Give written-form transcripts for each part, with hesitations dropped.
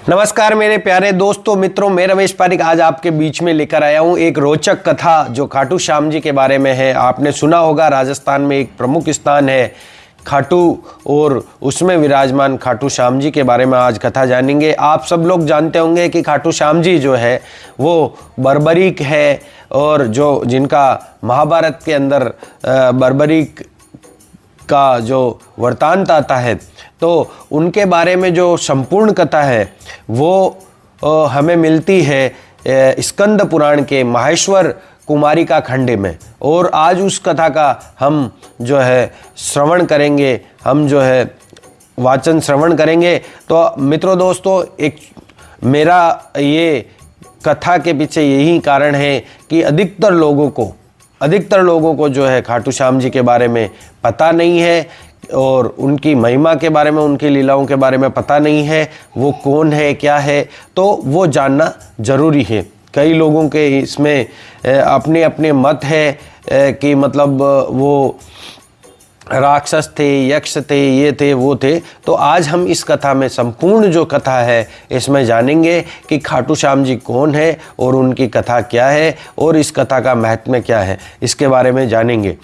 नमस्कार मेरे प्यारे दोस्तों मित्रों, मैं रमेश पारिक आज आपके बीच में लेकर आया हूँ एक रोचक कथा जो खाटू श्याम जी के बारे में है। आपने सुना होगा राजस्थान में एक प्रमुख स्थान है खाटू और उसमें विराजमान खाटू श्याम जी के बारे में आज कथा जानेंगे। आप सब लोग जानते होंगे कि खाटू श्याम जी जो है वो बर्बरीक है और जो जिनका महाभारत के अंदर बर्बरीक का जो वृत्तांत आता है तो उनके बारे में जो संपूर्ण कथा है वो हमें मिलती है स्कंद पुराण के माहेश्वर कुमारिका खंड में। और आज उस कथा का हम जो है श्रवण करेंगे, हम जो है वाचन श्रवण करेंगे। तो मित्रों दोस्तों, एक मेरा ये कथा के पीछे यही कारण है कि अधिकतर लोगों को जो है खाटू श्याम जी के बारे में पता नहीं है और उनकी महिमा के बारे में, उनकी लीलाओं के बारे में पता नहीं है, वो कौन है क्या है, तो वो जानना जरूरी है। कई लोगों के इसमें अपने अपने मत है कि मतलब वो राक्षस थे, यक्ष थे, ये थे, वो थे। तो आज हम इस कथा में संपूर्ण जो कथा है इसमें जानेंगे कि खाटू श्याम जी कौन है और उनकी कथा क्या है और इस कथा का महत्व क्या है, इसके बारे में जानेंगे।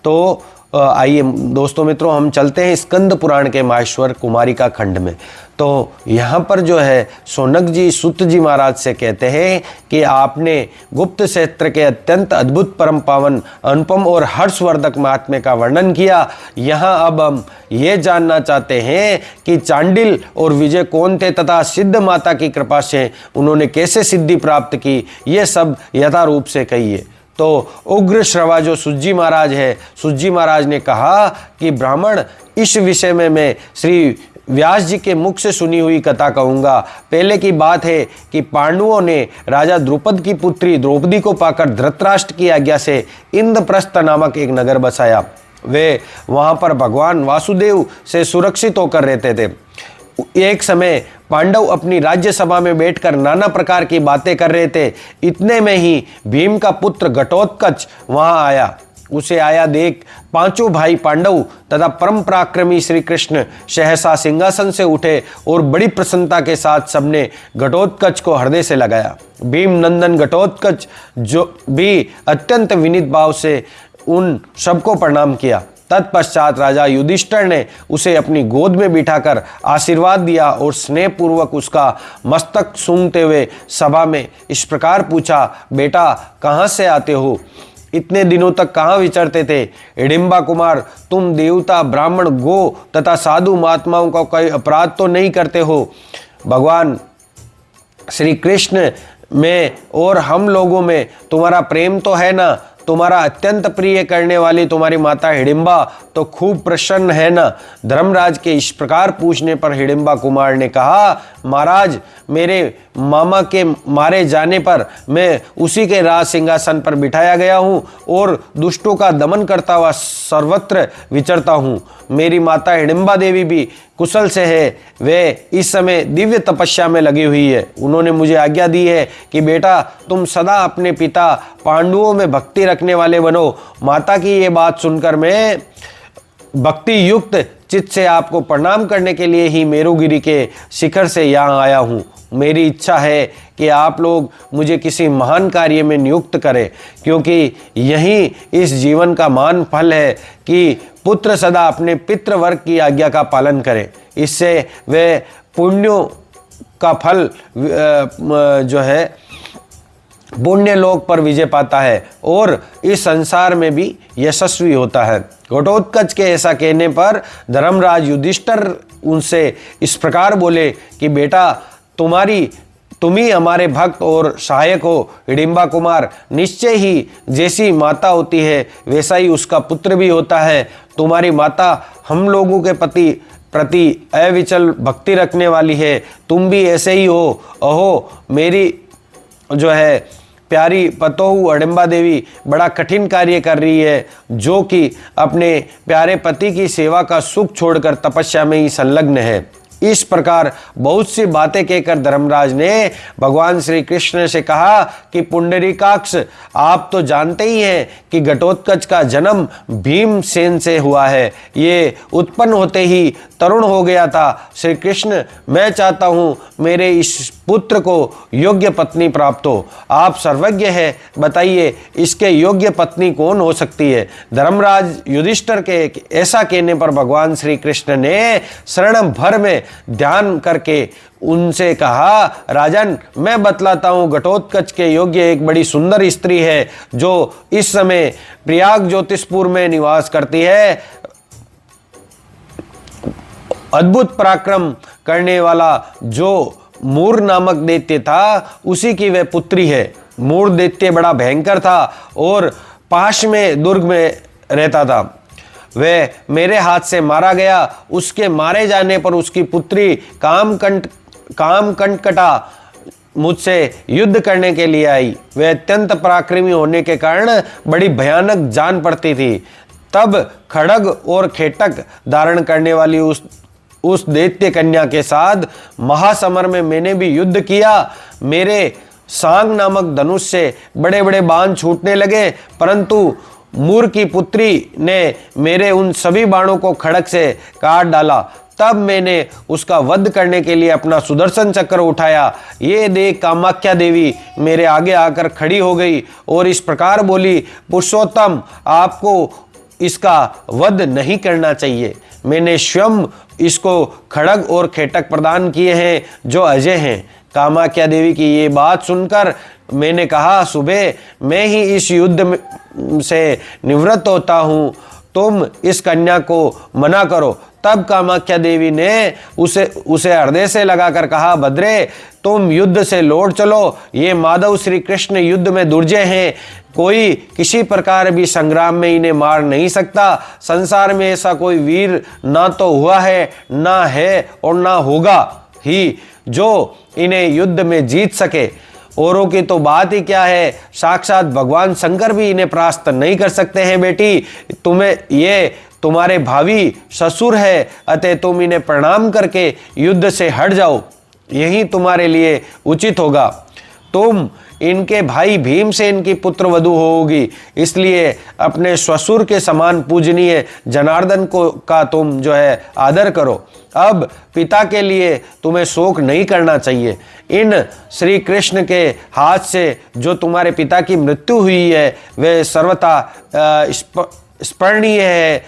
तो आइए दोस्तों मित्रों, हम चलते हैं स्कंद पुराण के माहेश्वर कुमारिका खंड में। तो यहाँ पर जो है सोनक जी सूत जी महाराज से कहते हैं कि आपने गुप्त क्षेत्र के अत्यंत अद्भुत परम पावन अनुपम और हर्षवर्धक महात्म्य का वर्णन किया। यहाँ अब हम ये जानना चाहते हैं कि चांडिल और विजय कौन थे तथा सिद्ध माता की कृपा से उन्होंने कैसे सिद्धि प्राप्त की, ये सब यथारूप से कहिए। तो उग्र श्रवा जो सुज्जी महाराज है, सुज्जी महाराज ने कहा कि ब्राह्मण, इस विषय में मैं श्री व्यास जी के मुख से सुनी हुई कथा कहूँगा। पहले की बात है कि पांडवों ने राजा द्रुपद की पुत्री द्रौपदी को पाकर धृतराष्ट्र की आज्ञा से इंद्रप्रस्थ नामक एक नगर बसाया। वे वहाँ पर भगवान वासुदेव से सुरक्षित होकर रहते थे। एक समय पांडव अपनी राज्यसभा में बैठकर नाना प्रकार की बातें कर रहे थे। इतने में ही भीम का पुत्र घटोत्कच वहां आया। उसे आया देख पांचों भाई पांडव तथा परम पराक्रमी श्री कृष्ण सहसा सिंहासन से उठे और बड़ी प्रसन्नता के साथ सबने घटोत्कच को हृदय से लगाया। भीम नंदन घटोत्कच जो भी अत्यंत विनीत भाव से उन सबको प्रणाम किया। तत्पश्चात राजा युधिष्ठिर ने उसे अपनी गोद में बिठाकर आशीर्वाद दिया और स्नेहपूर्वक उसका मस्तक सूंघते हुए सभा में इस प्रकार पूछा, बेटा कहाँ से आते हो? इतने दिनों तक कहाँ विचरते थे? हिडिंबा कुमार, तुम देवता, ब्राह्मण, गो तथा साधु महात्माओं का कोई अपराध तो नहीं करते हो? भगवान श्री कृष्ण में और हम लोगों में तुम्हारा प्रेम तो है ना? तुम्हारा अत्यंत प्रिय करने वाली तुम्हारी माता हिडिंबा तो खूब प्रसन्न है ना? धर्मराज के इस प्रकार पूछने पर हिडिंबा कुमार ने कहा, महाराज, मेरे मामा के मारे जाने पर मैं उसी के राज सिंहासन पर बिठाया गया हूँ और दुष्टों का दमन करता हुआ सर्वत्र विचरता हूँ। मेरी माता हिडिंबा देवी भी कुशल से है। वे इस समय दिव्य तपस्या में लगी हुई है। उन्होंने मुझे आज्ञा दी है कि बेटा तुम सदा अपने पिता पांडवों में भक्ति रखने वाले बनो। माता की ये बात सुनकर मैं भक्ति युक्त चित्त से आपको प्रणाम करने के लिए ही मेरुगिरी के शिखर से यहाँ आया हूँ। मेरी इच्छा है कि आप लोग मुझे किसी महान कार्य में नियुक्त करें, क्योंकि यही इस जीवन का महान फल है कि पुत्र सदा अपने पितृवर्ग की आज्ञा का पालन करे। इससे वे पुण्यों का फल जो है पुण्य लोक पर विजय पाता है और इस संसार में भी यशस्वी होता है। घटोत्कच के ऐसा कहने पर धर्मराज युधिष्ठिर उनसे इस प्रकार बोले कि बेटा तुम ही हमारे भक्त और सहायक हो। हिडिंबा कुमार, निश्चय ही जैसी माता होती है वैसा ही उसका पुत्र भी होता है। तुम्हारी माता हम लोगों के प्रति अविचल भक्ति रखने वाली है। तुम भी ऐसे ही हो। अहो, मेरी जो है प्यारी पतोहू हिडिंबा देवी बड़ा कठिन कार्य कर रही है, जो कि अपने प्यारे पति की सेवा का सुख छोड़कर तपस्या में ही संलग्न है। इस प्रकार बहुत सी बातें कहकर धर्मराज ने भगवान श्री कृष्ण से कहा कि पुंडरीकाक्ष, आप तो जानते ही हैं कि घटोत्कच का जन्म भीमसेन से हुआ है। ये उत्पन्न होते ही तरुण हो गया था। श्री कृष्ण, मैं चाहता हूँ मेरे इस पुत्र को योग्य पत्नी प्राप्त हो। आप सर्वज्ञ है, बताइए इसके योग्य पत्नी कौन हो सकती है। धर्मराज युधिष्ठिर के ऐसा कहने पर भगवान श्री कृष्ण ने शरण भर में ध्यान करके उनसे कहा, राजन, मैं बतलाता हूं, घटोत्कच के योग्य एक बड़ी सुंदर स्त्री है जो इस समय प्रयाग ज्योतिषपुर में निवास करती है। अद्भुत पराक्रम करने वाला जो मूर नामक दैत्य था, उसी की वह पुत्री है। मूर दैत्य बड़ा भयंकर था और पाश में दुर्ग में रहता था। वह मेरे हाथ से मारा गया। उसके मारे जाने पर उसकी पुत्री कामकंटकटा मुझसे युद्ध करने के लिए आई। वह अत्यंत पराक्रमी होने के कारण बड़ी भयानक जान पड़ती थी। तब खड्ग और खेटक धारण करने वाली उस दैत्य कन्या के साथ महासमर में मैंने भी युद्ध किया। मेरे सांग नामक धनुष से बड़े बड़े बाण छूटने लगे, परंतु मूर की पुत्री ने मेरे उन सभी बाणों को खड्ग से काट डाला। तब मैंने उसका वध करने के लिए अपना सुदर्शन चक्र उठाया। ये देख कामाख्या देवी मेरे आगे आकर खड़ी हो गई और इस प्रकार बोली, पुरुषोत्तम, आपको इसका वध नहीं करना चाहिए। मैंने स्वयं इसको खड्ग और खेटक प्रदान किए हैं जो अजय हैं। कामाख्या देवी की ये बात सुनकर मैंने कहा, सुबह मैं ही इस युद्ध से निवृत्त होता हूँ, तुम इस कन्या को मना करो। तब कामाख्या देवी ने उसे हृदय से लगाकर कहा, भद्रे, तुम युद्ध से लौट चलो। ये माधव श्री कृष्ण युद्ध में दुर्जय हैं, कोई किसी प्रकार भी संग्राम में इन्हें मार नहीं सकता। संसार में ऐसा कोई वीर ना तो हुआ है, ना है और ना होगा ही जो इन्हें युद्ध में जीत सके। औरों की तो बात ही क्या है, साक्षात भगवान शंकर भी इन्हें परास्त नहीं कर सकते हैं। बेटी, ये तुम्हारे भावी ससुर है, अतः तुम इन्हें प्रणाम करके युद्ध से हट जाओ, यही तुम्हारे लिए उचित होगा। तुम इनके भाई भीमसेन की पुत्र वधू होगी, इसलिए अपने ससुर के समान पूजनीय जनार्दन का तुम जो है आदर करो। अब पिता के लिए तुम्हें शोक नहीं करना चाहिए। इन श्री कृष्ण के हाथ से जो तुम्हारे पिता की मृत्यु हुई है वह सर्वथा स्मरणीय है,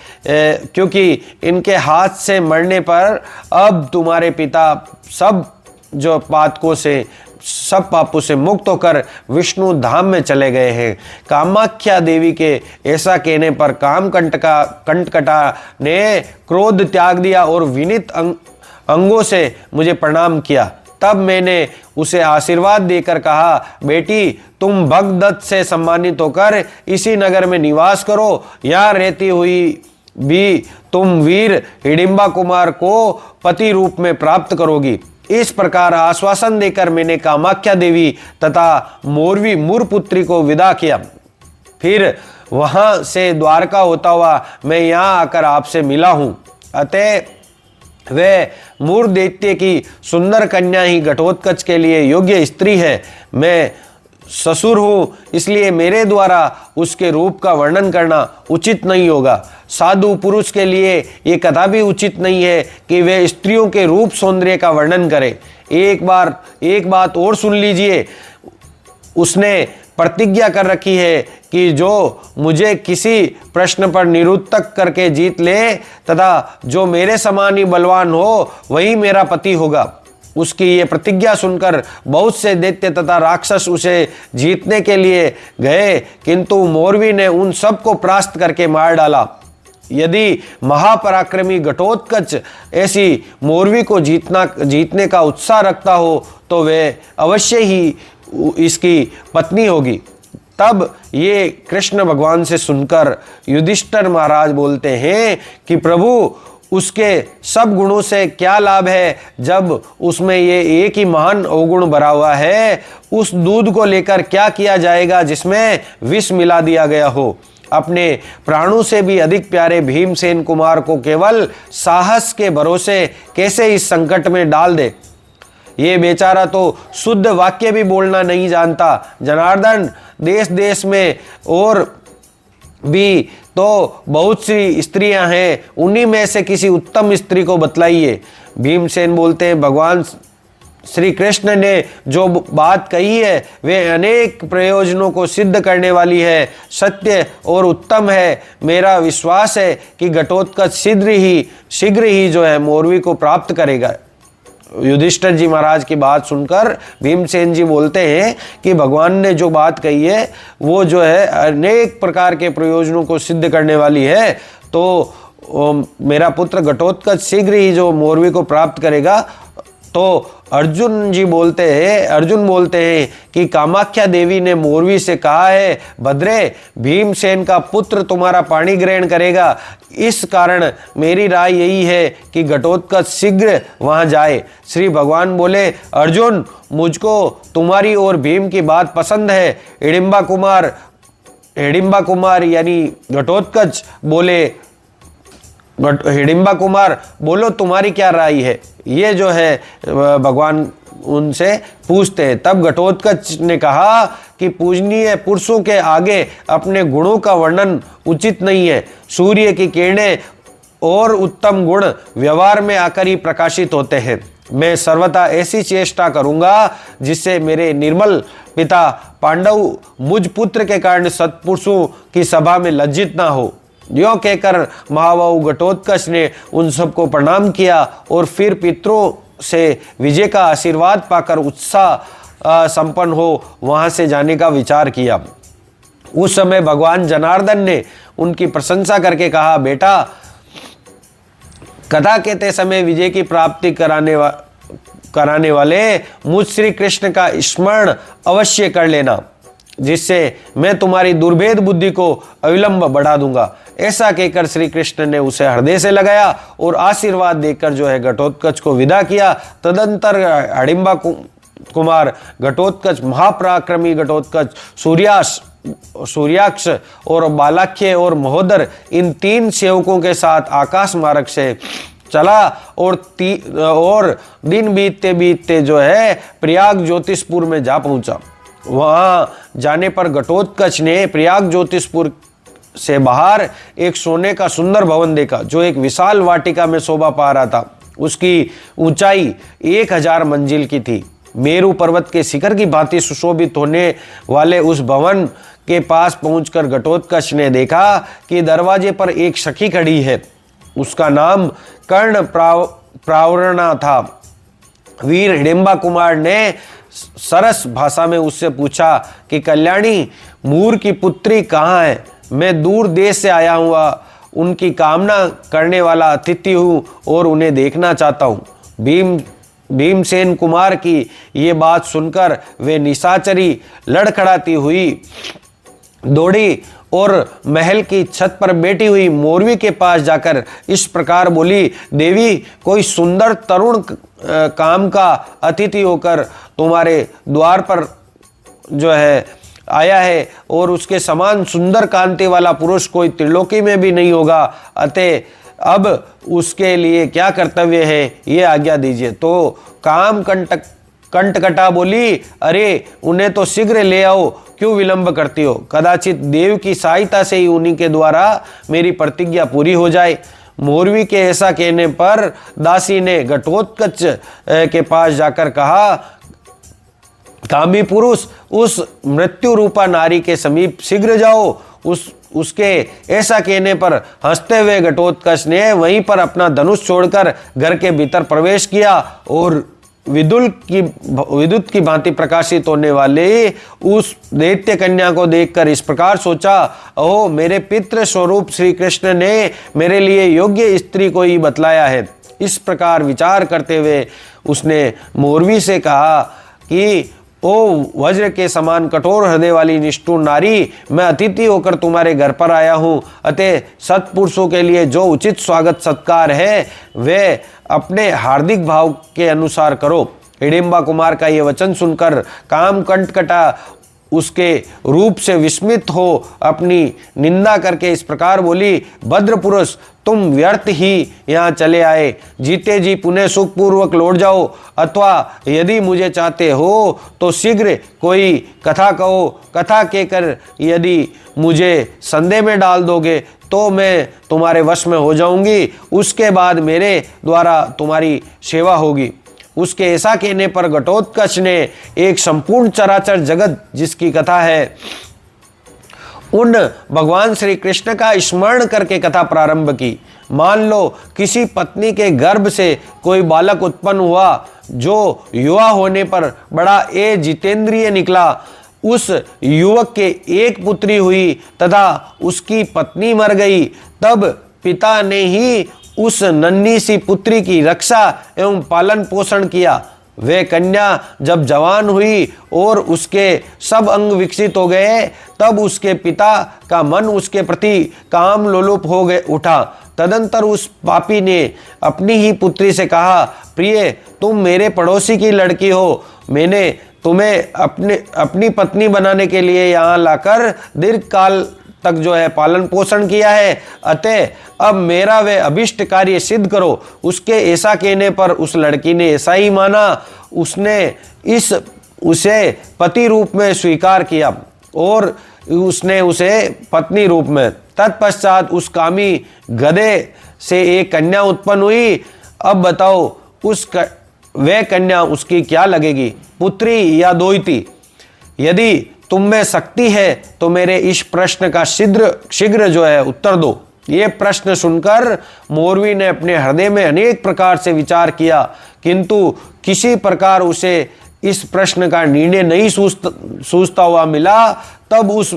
क्योंकि इनके हाथ से मरने पर अब तुम्हारे पिता सब पापों से मुक्त होकर विष्णु धाम में चले गए हैं। कामाख्या देवी के ऐसा कहने पर कंटकटा ने क्रोध त्याग दिया और विनीत अंगों से मुझे प्रणाम किया। तब मैंने उसे आशीर्वाद देकर कहा, बेटी, तुम भगदत्त से सम्मानित होकर इसी नगर में निवास करो। यहाँ रहती हुई भी तुम वीर हिडिंबा कुमार को पति रूप में प्राप्त करोगी। इस प्रकार आश्वासन देकर मैंने कामाख्या देवी तथा मोरवी मूरपुत्री को विदा किया। फिर वहां से द्वारका होता हुआ मैं यहाँ आकर आपसे मिला हूँ। अतः वह मूर दैत्य की सुंदर कन्या ही घटोत्कच के लिए योग्य स्त्री है। मैं ससुर हूँ, इसलिए मेरे द्वारा उसके रूप का वर्णन करना उचित नहीं होगा। साधु पुरुष के लिए ये कदा भी उचित नहीं है कि वे स्त्रियों के रूप सौंदर्य का वर्णन करे। एक बात और सुन लीजिए, उसने प्रतिज्ञा कर रखी है कि जो मुझे किसी प्रश्न पर निरुत्तर करके जीत ले तथा जो मेरे समान ही बलवान हो वही मेरा पति होगा। उसकी ये प्रतिज्ञा सुनकर बहुत से दैत्य तथा राक्षस उसे जीतने के लिए गए, किंतु मोरवी ने उन सबको परास्त करके मार डाला। यदि महापराक्रमी घटोत्कच ऐसी मोरवी को जीतने का उत्साह रखता हो तो वह अवश्य ही इसकी पत्नी होगी। तब ये कृष्ण भगवान से सुनकर युधिष्ठिर महाराज बोलते हैं कि प्रभु, उसके सब गुणों से क्या लाभ है जब उसमें ये एक ही महान अवगुण भरा हुआ है। उस दूध को लेकर क्या किया जाएगा जिसमें विष मिला दिया गया हो। अपने प्राणों से भी अधिक प्यारे भीमसेन कुमार को केवल साहस के भरोसे कैसे इस संकट में डाल दे। ये बेचारा तो शुद्ध वाक्य भी बोलना नहीं जानता। जनार्दन, देश देश में और भी तो बहुत सी स्त्रियां हैं, उन्हीं में से किसी उत्तम स्त्री को बतलाइए। भीमसेन बोलते हैं, भगवान श्री कृष्ण ने जो बात कही है वे अनेक प्रयोजनों को सिद्ध करने वाली है, सत्य और उत्तम है। मेरा विश्वास है कि घटोत्कच शीघ्र ही जो है मोरवी को प्राप्त करेगा। युधिष्ठिर जी महाराज की बात सुनकर भीमसेन जी बोलते हैं कि भगवान ने जो बात कही है वो जो है अनेक प्रकार के प्रयोजनों को सिद्ध करने वाली है, तो मेरा पुत्र घटोत्कच शीघ्र ही जो मोरवी को प्राप्त करेगा। तो अर्जुन बोलते हैं कि कामाख्या देवी ने मोरवी से कहा है, भद्रे, भीमसेन का पुत्र तुम्हारा पाणी ग्रहण करेगा। इस कारण मेरी राय यही है कि घटोत्कच शीघ्र वहां जाए। श्री भगवान बोले, अर्जुन, मुझको तुम्हारी और भीम की बात पसंद है। हिडिंबा कुमार यानी घटोत्कच बोले, हिडिंबा कुमार बोलो तुम्हारी क्या राय है। ये जो है भगवान उनसे पूछते हैं। तब घटोत्कच ने कहा कि पूजनीय पुरुषों के आगे अपने गुणों का वर्णन उचित नहीं है। सूर्य की किरणें और उत्तम गुण व्यवहार में आकर ही प्रकाशित होते हैं। मैं सर्वथा ऐसी चेष्टा करूंगा जिससे मेरे निर्मल पिता पांडव मुझ पुत्र के कारण सत्पुरुषों की सभा में लज्जित ना हो। यो कहकर महाबाहु घटोत्कच ने उन सबको प्रणाम किया और फिर पितरों से विजय का आशीर्वाद पाकर उत्साह संपन्न हो वहां से जाने का विचार किया। उस समय भगवान जनार्दन ने उनकी प्रशंसा करके कहा, बेटा, कथा कहते समय विजय की प्राप्ति कराने वाले मुझ श्री कृष्ण का स्मरण अवश्य कर लेना, जिससे मैं तुम्हारी दुर्भेद बुद्धि को अविलंब बढ़ा दूंगा। ऐसा कहकर श्री कृष्ण ने उसे हृदय से लगाया और आशीर्वाद देकर जो है घटोत्कच को विदा किया। तदंतर हिडिंबा कुमार घटोत्कच, महापराक्रमी घटोत्कच, सूर्याक्ष और बालाख्य और महोदर, इन 3 सेवकों के साथ आकाश मार्ग से चला और दिन बीतते बीतते जो है प्रयाग ज्योतिषपुर में जा पहुंचा। वहां जाने पर घटोत्कच ने प्रयाग ज्योतिषपुर से बाहर एक सोने का सुंदर भवन देखा, जो एक विशाल वाटिका में शोभा पा रहा था। उसकी ऊंचाई 1000 मंजिल की थी। मेरू पर्वत के शिखर की भांति सुशोभित होने वाले उस भवन के पास पहुंचकर घटोत्कच ने देखा कि दरवाजे पर एक सखी खड़ी है। उसका नाम कर्ण प्रावरणा था। वीर हिडिंबा कुमार ने सरस भाषा में उससे पूछा कि कल्याणी, मूर की पुत्री कहाँ है? मैं दूर देश से आया हुआ उनकी कामना करने वाला अतिथि हूँ और उन्हें देखना चाहता हूँ। भीमसेन कुमार की ये बात सुनकर वे निशाचरी लड़खड़ाती हुई दौड़ी और महल की छत पर बैठी हुई मोरवी के पास जाकर इस प्रकार बोली, देवी, कोई सुंदर तरुण काम का अतिथि होकर तुम्हारे द्वार पर जो है आया है और उसके समान सुंदर कांति वाला पुरुष कोई त्रिलोकी में भी नहीं होगा। अतः अब उसके लिए क्या कर्तव्य है, ये आज्ञा दीजिए। तो काम कंटकटा बोली, अरे उन्हें तो शीघ्र ले आओ, क्यों विलंब करती हो? कदाचित देव की सहायता से ही उन्हीं के द्वारा मेरी प्रतिज्ञा पूरी हो जाए। मोरवी के ऐसा कहने पर दासी ने घटोत्कच के पास जाकर कहा, कामी पुरुष, उस मृत्यु रूपा नारी के समीप शीघ्र जाओ। उसके ऐसा कहने पर हंसते हुए घटोत्कच ने वहीं पर अपना धनुष छोड़कर घर के भीतर प्रवेश किया और विद्युत की भांति प्रकाशित होने वाले उस दैत्य कन्या को देखकर इस प्रकार सोचा, ओह, मेरे पितृ स्वरूप श्री कृष्ण ने मेरे लिए योग्य स्त्री को ही बतलाया है। इस प्रकार विचार करते हुए उसने मोरवी से कहा कि ओ वज्र के समान कठोर हृदय वाली निष्ठुर नारी, मैं अतिथि होकर तुम्हारे घर पर आया हूँ। अतः सत्पुरुषों के लिए जो उचित स्वागत सत्कार है वे अपने हार्दिक भाव के अनुसार करो। हिडिंबा कुमार का ये वचन सुनकर काम कंटकटा उसके रूप से विस्मित हो अपनी निंदा करके इस प्रकार बोली, भद्र पुरुष, तुम व्यर्थ ही यहाँ चले आए, जीते जी पुनः सुखपूर्वक लौट जाओ, अथवा यदि मुझे चाहते हो तो शीघ्र कोई कथा कहो। कथा कहकर यदि मुझे संदेह में डाल दोगे तो मैं तुम्हारे वश में हो जाऊंगी, उसके बाद मेरे द्वारा तुम्हारी सेवा होगी। उसके ऐसा कहने पर घटोत्कच ने एक संपूर्ण चराचर जगत जिसकी कथा है उन भगवान श्री कृष्ण का स्मरण करके कथा प्रारंभ की। मान लो किसी पत्नी के गर्भ से कोई बालक उत्पन्न हुआ जो युवा होने पर बड़ा जितेंद्रिय निकला। उस युवक के एक पुत्री हुई तथा उसकी पत्नी मर गई। तब पिता ने ही उस नन्ही सी पुत्री की रक्षा एवं पालन पोषण किया। वह कन्या जब जवान हुई और उसके सब अंग विकसित हो गए तब उसके पिता का मन उसके प्रति काम लोलुप हो गए उठा। तदंतर उस पापी ने अपनी ही पुत्री से कहा, प्रिय, तुम मेरे पड़ोसी की लड़की हो, मैंने तुम्हें अपनी पत्नी बनाने के लिए यहाँ लाकर दीर्घ काल तक जो है पालन पोषण किया है, अतः अब मेरा वह अभिष्ट कार्य सिद्ध करो। उसके ऐसा कहने पर उस लड़की ने ऐसा ही माना। उसने उसे पति रूप में स्वीकार किया और उसने उसे पत्नी रूप में। तत्पश्चात उस कामी गधे से एक कन्या उत्पन्न हुई। अब बताओ वह कन्या उसकी क्या लगेगी, पुत्री या दोहिती? यदि तुम में शक्ति है तो मेरे इस प्रश्न का शीघ्र जो है उत्तर दो। ये प्रश्न सुनकर मोरवी ने अपने हृदय में अनेक प्रकार से विचार किया, किंतु किसी प्रकार उसे इस प्रश्न का निर्णय नहीं सूझता हुआ मिला। तब उस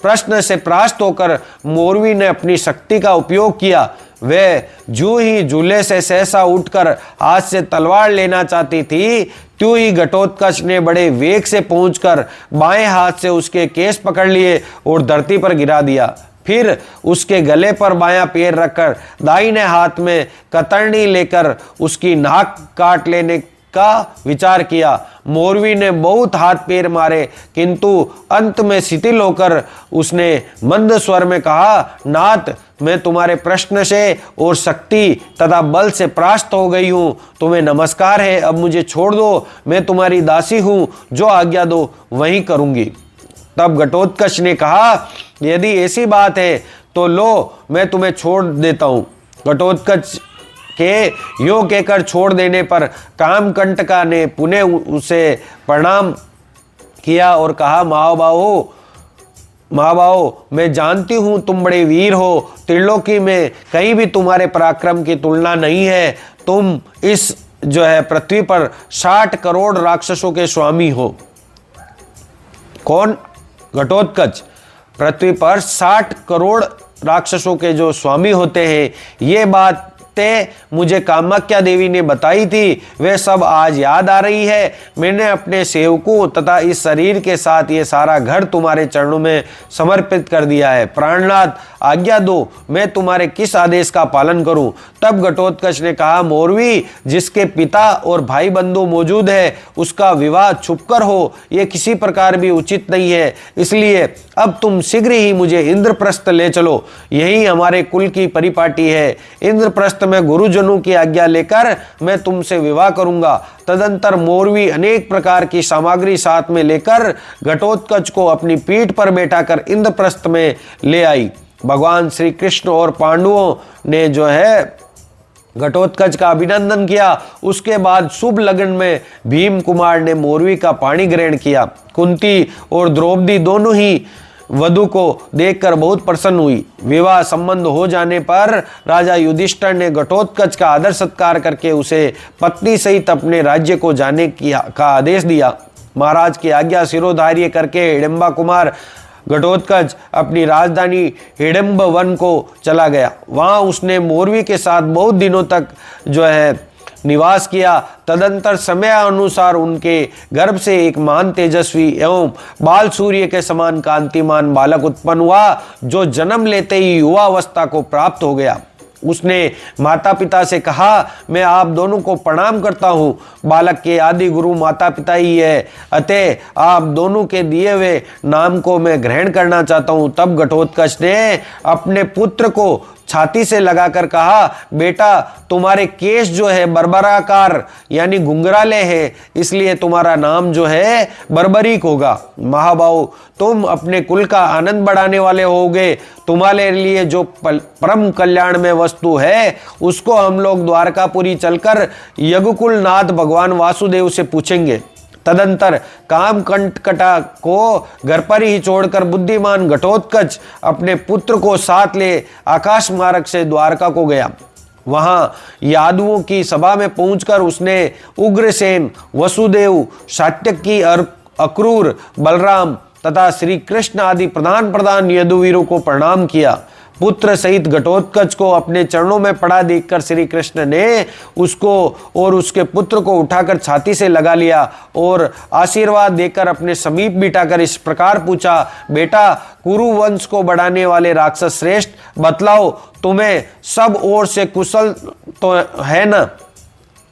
प्रश्न से परास्त होकर मोरवी ने अपनी शक्ति का उपयोग किया। वह जो ही झूले से सहसा उठकर हाथ से तलवार लेना चाहती थी, त्यों ही घटोत्कच ने बड़े वेग से पहुंचकर बाएं हाथ से उसके केस पकड़ लिए और धरती पर गिरा दिया। फिर उसके गले पर बायां पैर रखकर दाहिने हाथ में कतरनी लेकर उसकी नाक काट लेने का विचार किया। मोरवी ने बहुत हाथ पैर मारे, किंतु अंत में शिथिल होकर उसने मंद स्वर में कहा, नाथ, मैं तुम्हारे प्रश्न से और शक्ति तथा बल से परास्त हो गई हूँ। तुम्हें नमस्कार है, अब मुझे छोड़ दो, मैं तुम्हारी दासी हूँ, जो आज्ञा दो वही करूँगी। तब घटोत्कच ने कहा, यदि ऐसी बात है तो लो, मैं तुम्हें छोड़ देता हूँ। घटोत्कच के यो कहकर छोड़ देने पर कामकंटका ने पुनः उसे प्रणाम किया और कहा, महाबाहो, मैं जानती हूँ तुम बड़े वीर हो, त्रिलोकी में कहीं भी तुम्हारे पराक्रम की तुलना नहीं है। तुम इस जो है पृथ्वी पर 60 करोड़ राक्षसों के स्वामी हो। कौन? घटोत्कच। पृथ्वी पर 60 करोड़ राक्षसों के जो स्वामी होते हैं, ये बात मुझे कामाख्या देवी ने बताई थी, वे सब आज याद आ रही है। मैंने अपने सेवकों तथा इस शरीर के साथ ये सारा घर तुम्हारे चरणों में समर्पित कर दिया है। प्राणनाथ, आज्ञा दो, मैं तुम्हारे किस आदेश का पालन करूं? तब घटोत्कच ने कहा, मोरवी, जिसके पिता और भाई बंधु मौजूद है उसका विवाह छुपकर हो, यह किसी प्रकार भी उचित नहीं है। इसलिए अब तुम शीघ्र ही मुझे इंद्रप्रस्थ ले चलो, यही हमारे कुल की परिपाटी है। इंद्रप्रस्थ में गुरुजनों की आज्ञा लेकर मैं तुमसे विवाह करूंगा। तदंतर मोरवी अनेक प्रकार की सामग्री साथ में लेकर घटोत्कच को अपनी पीठ पर बैठाकर इंद्रप्रस्थ में ले आई। भगवान श्री कृष्ण और पांडवों ने जो है घटोत्कच का अभिनंदन किया। उसके बाद शुभ लगन में भीम कुमार ने मोरवी का पाणी ग्रहण किया। कुंती और द्रौपदी दोनों ही वधु को देखकर बहुत प्रसन्न हुई। विवाह संबंध हो जाने पर राजा युधिष्ठिर ने घटोत्कच का आदर सत्कार करके उसे पत्नी सहित अपने राज्य को जाने का आदेश दिया। महाराज की आज्ञा शिरोधार्य करके हिडिंबा कुमार घटोत्कच अपनी राजधानी हिडिंब वन को चला गया। वहां उसने मोरवी के साथ बहुत दिनों तक जो है निवास किया। तदंतर समय अनुसार उनके गर्भ से एक महान तेजस्वी एवं बाल सूर्य के समान कांतिमान बालक उत्पन्न हुआ, जो जन्म लेते ही युवावस्था को प्राप्त हो गया। उसने माता पिता से कहा, मैं आप दोनों को प्रणाम करता हूँ। बालक के आदि गुरु माता पिता ही है, अतः आप दोनों के दिए हुए नाम को मैं ग्रहण करना चाहता हूँ। तब घटोत्कच ने अपने पुत्र को छाती से लगाकर कहा, बेटा तुम्हारे केश जो है बर्बराकार यानी घुंघराले है, इसलिए तुम्हारा नाम जो है बर्बरीक होगा। महाबाहु, तुम अपने कुल का आनंद बढ़ाने वाले होगे। तुम्हारे लिए जो परम कल्याण में वस्तु है उसको हम लोग द्वारकापुरी चलकर यज्ञकुल नाथ भगवान वासुदेव से पूछेंगे। तदंतर काम कंटकटा को घर पर ही छोड़कर बुद्धिमान घटोत्कच अपने पुत्र को साथ ले आकाश मार्ग से द्वारका को गया। वहां यादवों की सभा में पहुंचकर उसने उग्रसेन, वसुदेव, सात्यकी, अक्रूर, बलराम तथा श्री कृष्ण आदि प्रधान यदुवीरों को प्रणाम किया। पुत्र सहित घटोत्कच को अपने चरणों में पड़ा देखकर श्री कृष्ण ने उसको और उसके पुत्र को उठाकर छाती से लगा लिया और आशीर्वाद देकर अपने समीप बिठाकर इस प्रकार पूछा, बेटा कुरु वंश को बढ़ाने वाले राक्षस श्रेष्ठ, बतलाओ तुम्हें सब ओर से कुशल तो है ना?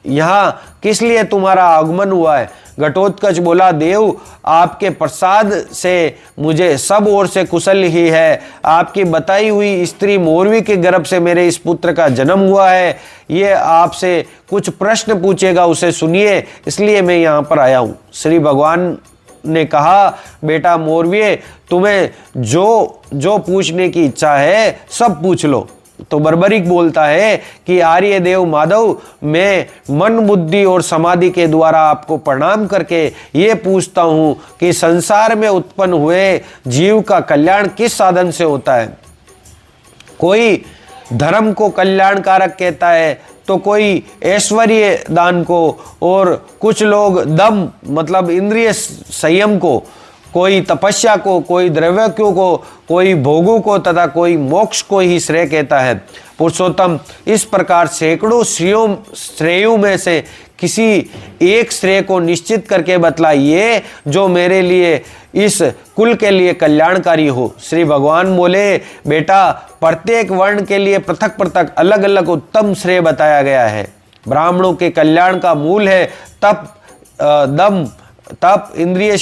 यहाँ किस लिए तुम्हारा आगमन हुआ है? घटोत्कच बोला, देव आपके प्रसाद से मुझे सब ओर से कुशल ही है। आपकी बताई हुई स्त्री मोरवी के गर्भ से मेरे इस पुत्र का जन्म हुआ है। ये आपसे कुछ प्रश्न पूछेगा, उसे सुनिए, इसलिए मैं यहाँ पर आया हूँ। श्री भगवान ने कहा, बेटा मोरवी, तुम्हें जो जो पूछने की इच्छा है सब पूछ लो। तो बर्बरीक बोलता है कि आर्य देव माधव, मैं मन, बुद्धि और समाधि के द्वारा आपको प्रणाम करके ये पूछता हूँ कि संसार में उत्पन्न हुए जीव का कल्याण किस साधन से होता है? कोई धर्म को कल्याणकारक कहता है तो कोई ऐश्वर्य दान को, और कुछ लोग दम मतलब इंद्रिय संयम को, कोई तपस्या को, कोई द्रव्यों को, कोई भोगों को तथा कोई मोक्ष को ही श्रेय कहता है। पुरुषोत्तम, इस प्रकार सैकड़ों श्रेयों में से किसी एक श्रेय को निश्चित करके बतलाइए जो मेरे लिए, इस कुल के लिए कल्याणकारी हो। श्री भगवान बोले, बेटा प्रत्येक वर्ण के लिए पृथक पृथक अलग अलग उत्तम श्रेय बताया गया है। ब्राह्मणों के कल्याण का मूल है तप, दम, तप, इंद्रिय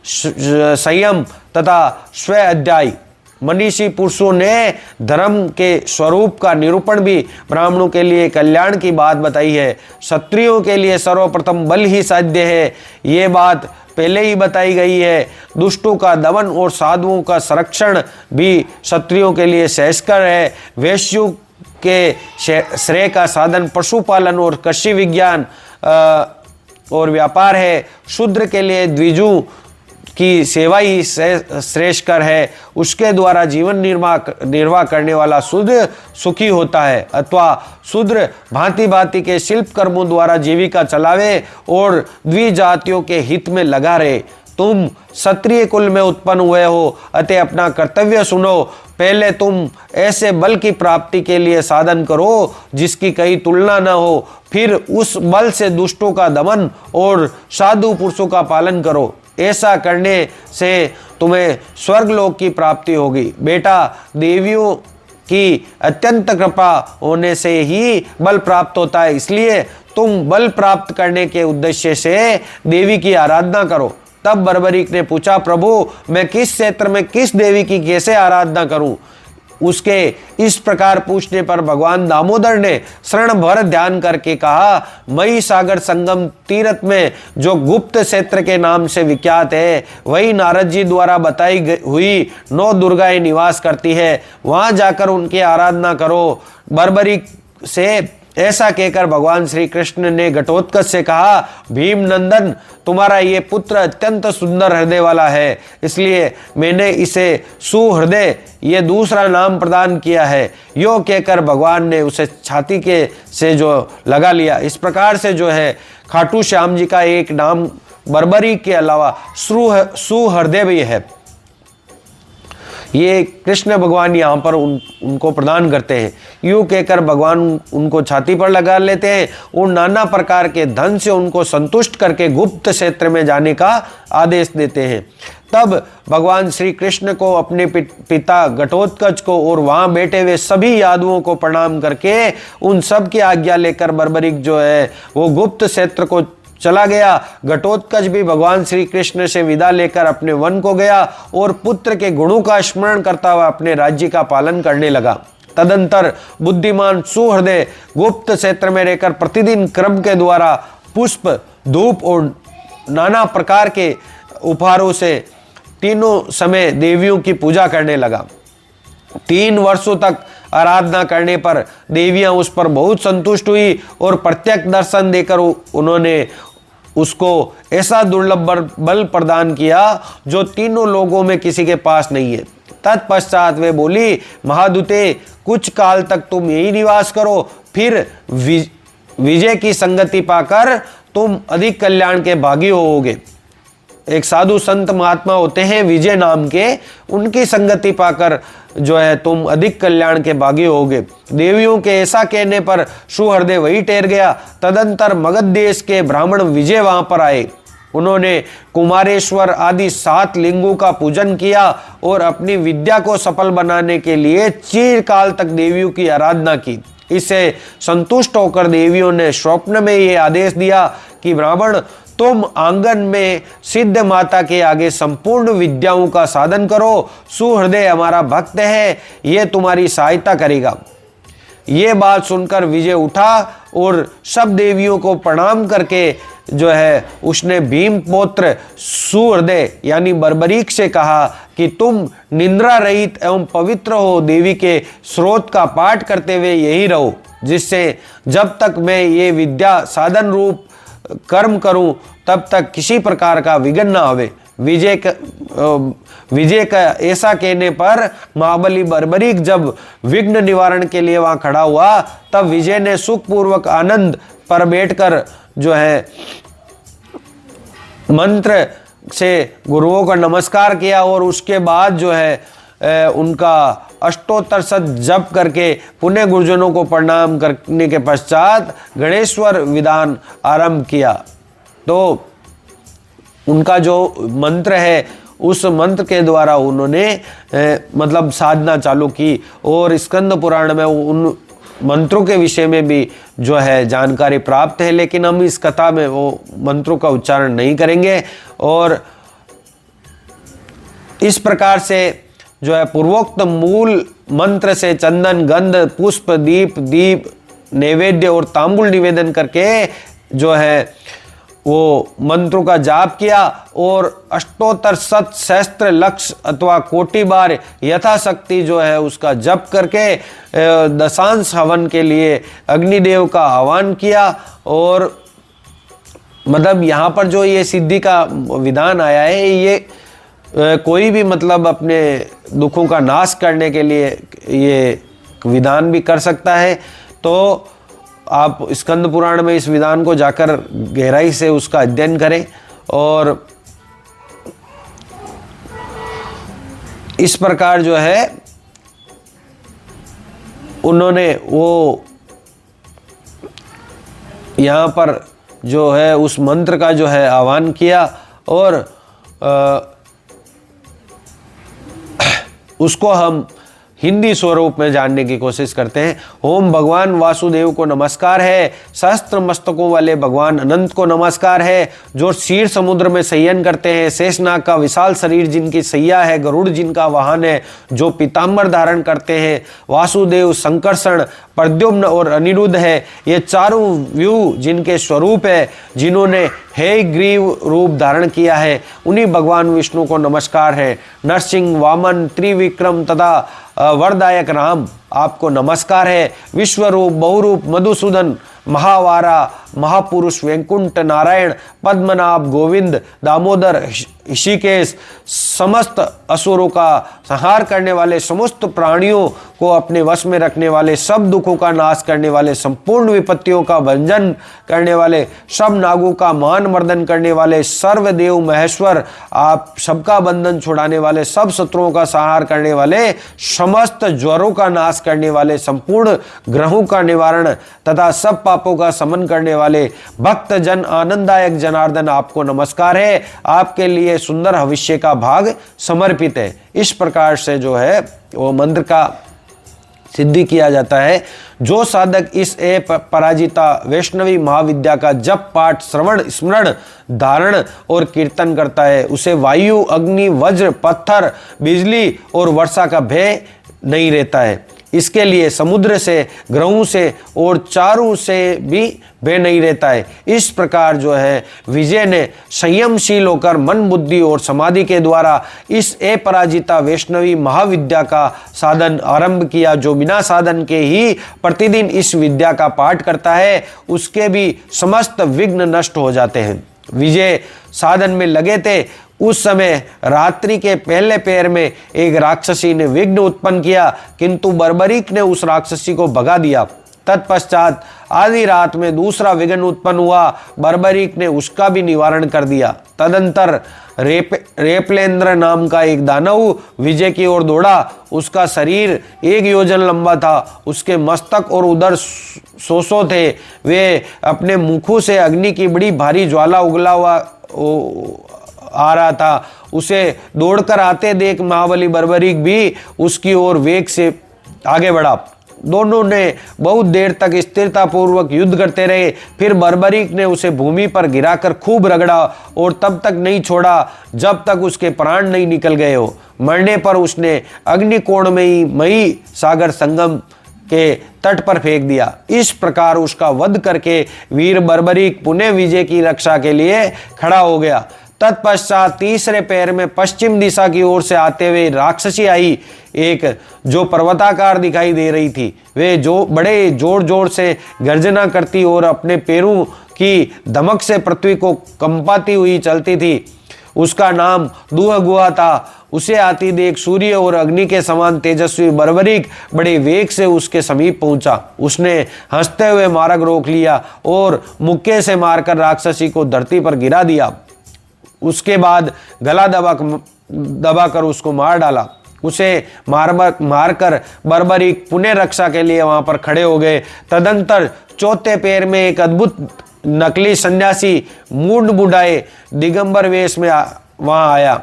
संयम तथा स्व अध्याय। मनीषी पुरुषों ने धर्म के स्वरूप का निरूपण भी ब्राह्मणों के लिए कल्याण की बात बताई है। क्षत्रियों के लिए सर्वप्रथम बल ही साध्य है, ये बात पहले ही बताई गई है। दुष्टों का दमन और साधुओं का संरक्षण भी क्षत्रियों के लिए श्रेयस्कर है। वैश्यों के श्रेय का साधन पशुपालन और कृषि विज्ञान और व्यापार है। शूद्र के लिए द्विजों की सेवा ही श्रेष्ठकर है, उसके द्वारा जीवन निर्वाह करने वाला शूद्र सुखी होता है। अथवा शूद्र भांति भांति के शिल्प कर्मों द्वारा जीविका चलावे और द्विजातियों के हित में लगा रहे। तुम क्षत्रिय कुल में उत्पन्न हुए हो, अतः अपना कर्तव्य सुनो। पहले तुम ऐसे बल की प्राप्ति के लिए साधन करो जिसकी कहीं तुलना न हो, फिर उस बल से दुष्टों का दमन और साधु पुरुषों का पालन करो। ऐसा करने से तुम्हें स्वर्गलोक की प्राप्ति होगी। बेटा देवियों की अत्यंत कृपा होने से ही बल प्राप्त होता है, इसलिए तुम बल प्राप्त करने के उद्देश्य से देवी की आराधना करो। तब बर्बरीक ने पूछा, प्रभु मैं किस क्षेत्र में किस देवी की कैसे आराधना करूं? उसके इस प्रकार पूछने पर भगवान दामोदर ने शरण भर ध्यान करके कहा, मई सागर संगम तीर्थ में जो गुप्त क्षेत्र के नाम से विख्यात है, वही नारद जी द्वारा बताई हुई 9 दुर्गाएं निवास करती है, वहां जाकर उनकी आराधना करो। बर्बरीक से ऐसा कहकर भगवान श्री कृष्ण ने घटोत्कच से कहा, भीम नंदन, तुम्हारा ये पुत्र अत्यंत सुंदर हृदय वाला है, इसलिए मैंने इसे सुहृदय ये दूसरा नाम प्रदान किया है। यो कहकर भगवान ने उसे छाती के से जो लगा लिया। इस प्रकार से जो है खाटू श्याम जी का एक नाम बर्बरीक के अलावा सुहृदय भी है। ये कृष्ण भगवान यहाँ पर उनको प्रदान करते हैं। यूँ कहकर भगवान उनको छाती पर लगा लेते हैं और नाना प्रकार के धन से उनको संतुष्ट करके गुप्त क्षेत्र में जाने का आदेश देते हैं। तब भगवान श्री कृष्ण को, अपने पिता घटोत्कच को और वहां बैठे हुए सभी यादवों को प्रणाम करके उन सब की आज्ञा लेकर बर्बरीक जो है वो गुप्त क्षेत्र को चला गया। घटोत्कच भी भगवान श्री कृष्ण से विदा लेकर अपने वन को गया और पुत्र के गुणों का स्मरण करता हुआ अपने राज्य का पालन करने लगा। तदंतर बुद्धिमान सुहृदय गुप्त क्षेत्र में रहकर प्रतिदिन क्रम के द्वारा पुष्प, धूप और नाना प्रकार के उपहारों से तीनों समय देवियों की पूजा करने लगा। 3 वर्षों तक आराधना करने पर देवियां उस पर बहुत संतुष्ट हुई और प्रत्यक्ष दर्शन देकर उन्होंने उसको ऐसा दुर्लभ बल प्रदान किया जो तीनों लोगों में किसी के पास नहीं है। तत्पश्चात वे बोली, महादूते, कुछ काल तक तुम यही निवास करो, फिर विजय की संगति पाकर तुम अधिक कल्याण के भागी होोगे। एक साधु संत महात्मा होते हैं विजय नाम के, उनकी संगति पाकर जो है तुम अधिक कल्याण के भागी होगे। देवियों के ऐसा कहने पर सुहृदय वही ठहर गया। तदंतर मगध देश के ब्राह्मण विजय वहां पर आए। उन्होंने कुमारेश्वर आदि 7 लिंगों का पूजन किया और अपनी विद्या को सफल बनाने के लिए चिरकाल तक देवियों की आराधना की। इससे संतुष्ट होकर देवियों ने स्वप्न में ये आदेश दिया कि ब्राह्मण, तुम आंगन में सिद्ध माता के आगे संपूर्ण विद्याओं का साधन करो। सुहृदय हमारा भक्त है, ये तुम्हारी सहायता करेगा। ये बात सुनकर विजय उठा और सब देवियों को प्रणाम करके जो है उसने भीम पौत्र सुहृदय यानी बर्बरीक से कहा कि तुम निंद्रा रहित एवं पवित्र हो, देवी के स्रोत का पाठ करते हुए यही रहो, जिससे जब तक मैं ये विद्या साधन रूप कर्म करूं तब तक किसी प्रकार का विघ्न ना होवे। विजय का ऐसा कहने पर महाबली बर्बरीक जब विघ्न निवारण के लिए वहां खड़ा हुआ, तब विजय ने सुखपूर्वक आनंद पर बैठकर जो है मंत्र से गुरुओं का नमस्कार किया और उसके बाद जो है उनका अष्टोत्तर शत जप करके पुण्य गुरुजनों को प्रणाम करने के पश्चात गणेश्वर विधान आरंभ किया। तो उनका जो मंत्र है उस मंत्र के द्वारा उन्होंने मतलब साधना चालू की और स्कंद पुराण में उन मंत्रों के विषय में भी जो है जानकारी प्राप्त है, लेकिन हम इस कथा में वो मंत्रों का उच्चारण नहीं करेंगे। और इस प्रकार से जो है पूर्वोक्त मूल मंत्र से चंदन, गंध, पुष्प, दीप नैवेद्य और तांबुल निवेदन करके जो है वो मंत्रों का जाप किया और अष्टोत्तर शत सहस्त्र लक्ष अथवा कोटि बार यथाशक्ति जो है उसका जप करके दशांश हवन के लिए अग्निदेव का आह्वान किया। और मतलब यहाँ पर जो ये सिद्धि का विधान आया है, ये कोई भी मतलब अपने दुखों का नाश करने के लिए ये विधान भी कर सकता है। तो आप स्कंद पुराण में इस विधान को जाकर गहराई से उसका अध्ययन करें और इस प्रकार जो है उन्होंने वो यहाँ पर जो है उस मंत्र का जो है आह्वान किया और उसको हम हिंदी स्वरूप में जानने की कोशिश करते हैं। ओम भगवान वासुदेव को नमस्कार है, सहस्त्र मस्तकों वाले भगवान अनंत को नमस्कार है, जो क्षीर समुद्र में शयन करते हैं, शेषनाग का विशाल शरीर जिनकी सैया है, गरुड़ जिनका वाहन है, जो पीताम्बर धारण करते हैं, वासुदेव, संकर्षण, प्रद्युम्न और अनिरुद्ध है, ये चारों व्यू जिनके स्वरूप है, जिन्होंने हे ग्रीव रूप धारण किया है, उन्हीं भगवान विष्णु को नमस्कार है। नरसिंह, वामन, त्रिविक्रम तथा वरदायक राम आपको नमस्कार है। विश्वरूप, बहुरूप, मधुसूदन, महावारा, महापुरुष, वैकुंठ, नारायण, पद्मनाभ, गोविंद, दामोदर, ऋषिकेश, समस्त असुरों का संहार करने वाले, समस्त प्राणियों को अपने वश में रखने वाले, सब दुखों का नाश करने वाले, संपूर्ण विपत्तियों का भंजन करने वाले, सब नागों का मान मर्दन करने वाले, सर्वदेव महेश्वर, आप सबका बंधन छुड़ाने वाले, सब शत्रुओं का संहार करने वाले, समस्त ज्वरों का नाश वास करने वाले, संपूर्ण ग्रहों का निवारण तथा सब पापों का समन करने वाले भक्त जन आनंददायक जनार्दन, आपको नमस्कार है। आपके लिए सुंदर भविष्य का भाग समर्पित है। इस प्रकार से जो है वो मंत्र का सिद्धि किया जाता है। जो साधक इस पराजिता वैष्णवी महाविद्या का जप, पाठ, श्रवण, स्मरण, धारण और कीर्तन करता है, उसे वायु, अग्नि, वज्र, पत्थर, बिजली और वर्षा का भय नहीं रहता है। इसके लिए समुद्र से, ग्रहों से और चारों से भी भय नहीं रहता है। इस प्रकार जो है विजय ने संयमशील होकर मन, बुद्धि और समाधि के द्वारा इस अपराजिता वैष्णवी महाविद्या का साधन आरंभ किया। जो बिना साधन के ही प्रतिदिन इस विद्या का पाठ करता है, उसके भी समस्त विघ्न नष्ट हो जाते हैं। विजय साधन में लगे थे। उस समय रात्रि के पहले पैर में एक राक्षसी ने विघ्न उत्पन्न किया, किंतु बर्बरीक ने उस राक्षसी को भगा दिया। तत्पश्चात आधी रात में दूसरा विघ्न उत्पन्न हुआ, बर्बरीक ने उसका भी निवारण कर दिया। तदंतर रेपलेंद्र नाम का एक दानव विजय की ओर दौड़ा। उसका शरीर 1 योजन लंबा था, उसके मस्तक और उदर सोसो थे। वे अपने मुखों से अग्नि की बड़ी भारी ज्वाला उगला हुआ आ रहा था। उसे दौड़कर आते देख महाबली बर्बरीक भी उसकी ओर वेग से आगे बढ़ा। दोनों ने बहुत देर तक स्थिरता पूर्वक युद्ध करते रहे। फिर बर्बरीक ने उसे भूमि पर गिराकर खूब रगड़ा और तब तक नहीं छोड़ा जब तक उसके प्राण नहीं निकल गए हो। मरने पर उसने अग्निकोण में ही मई सागर संगम के तट पर फेंक दिया। इस प्रकार उसका वध करके वीर बर्बरीक पुनः विजय की रक्षा के लिए खड़ा हो गया। तत्पश्चात तीसरे पैर में पश्चिम दिशा की ओर से आते हुए राक्षसी आई, एक जो पर्वताकार दिखाई दे रही थी। वे जो बड़े जोर जोर से गर्जना करती और अपने पैरों की धमक से पृथ्वी को कंपाती हुई चलती थी। उसका नाम दुहगुहा था। उसे आती देख सूर्य और अग्नि के समान तेजस्वी बर्बरीक बड़े वेग से उसके समीप पहुंचा। उसने हंसते हुए मार्ग रोक लिया और मुक्के से मारकर राक्षसी को धरती पर गिरा दिया। उसके बाद गला दबाकर उसको मार डाला। उसे मारकर बर्बरीक पुनः रक्षा के लिए वहां पर खड़े हो गए। तदंतर चौथे पैर में एक अद्भुत नकली सन्यासी मूढ़ बुढ़ाए दिगंबर वेश में वहां आया।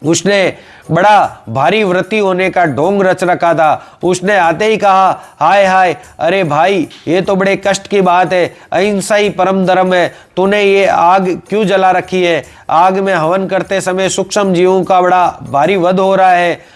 उसने बड़ा भारी व्रती होने का ढोंग रच रखा था। उसने आते ही कहा, हाय हाय, अरे भाई, ये तो बड़े कष्ट की बात है। अहिंसा ही परम धर्म है। तूने ये आग क्यों जला रखी है? आग में हवन करते समय सूक्ष्म जीवों का बड़ा भारी वध हो रहा है।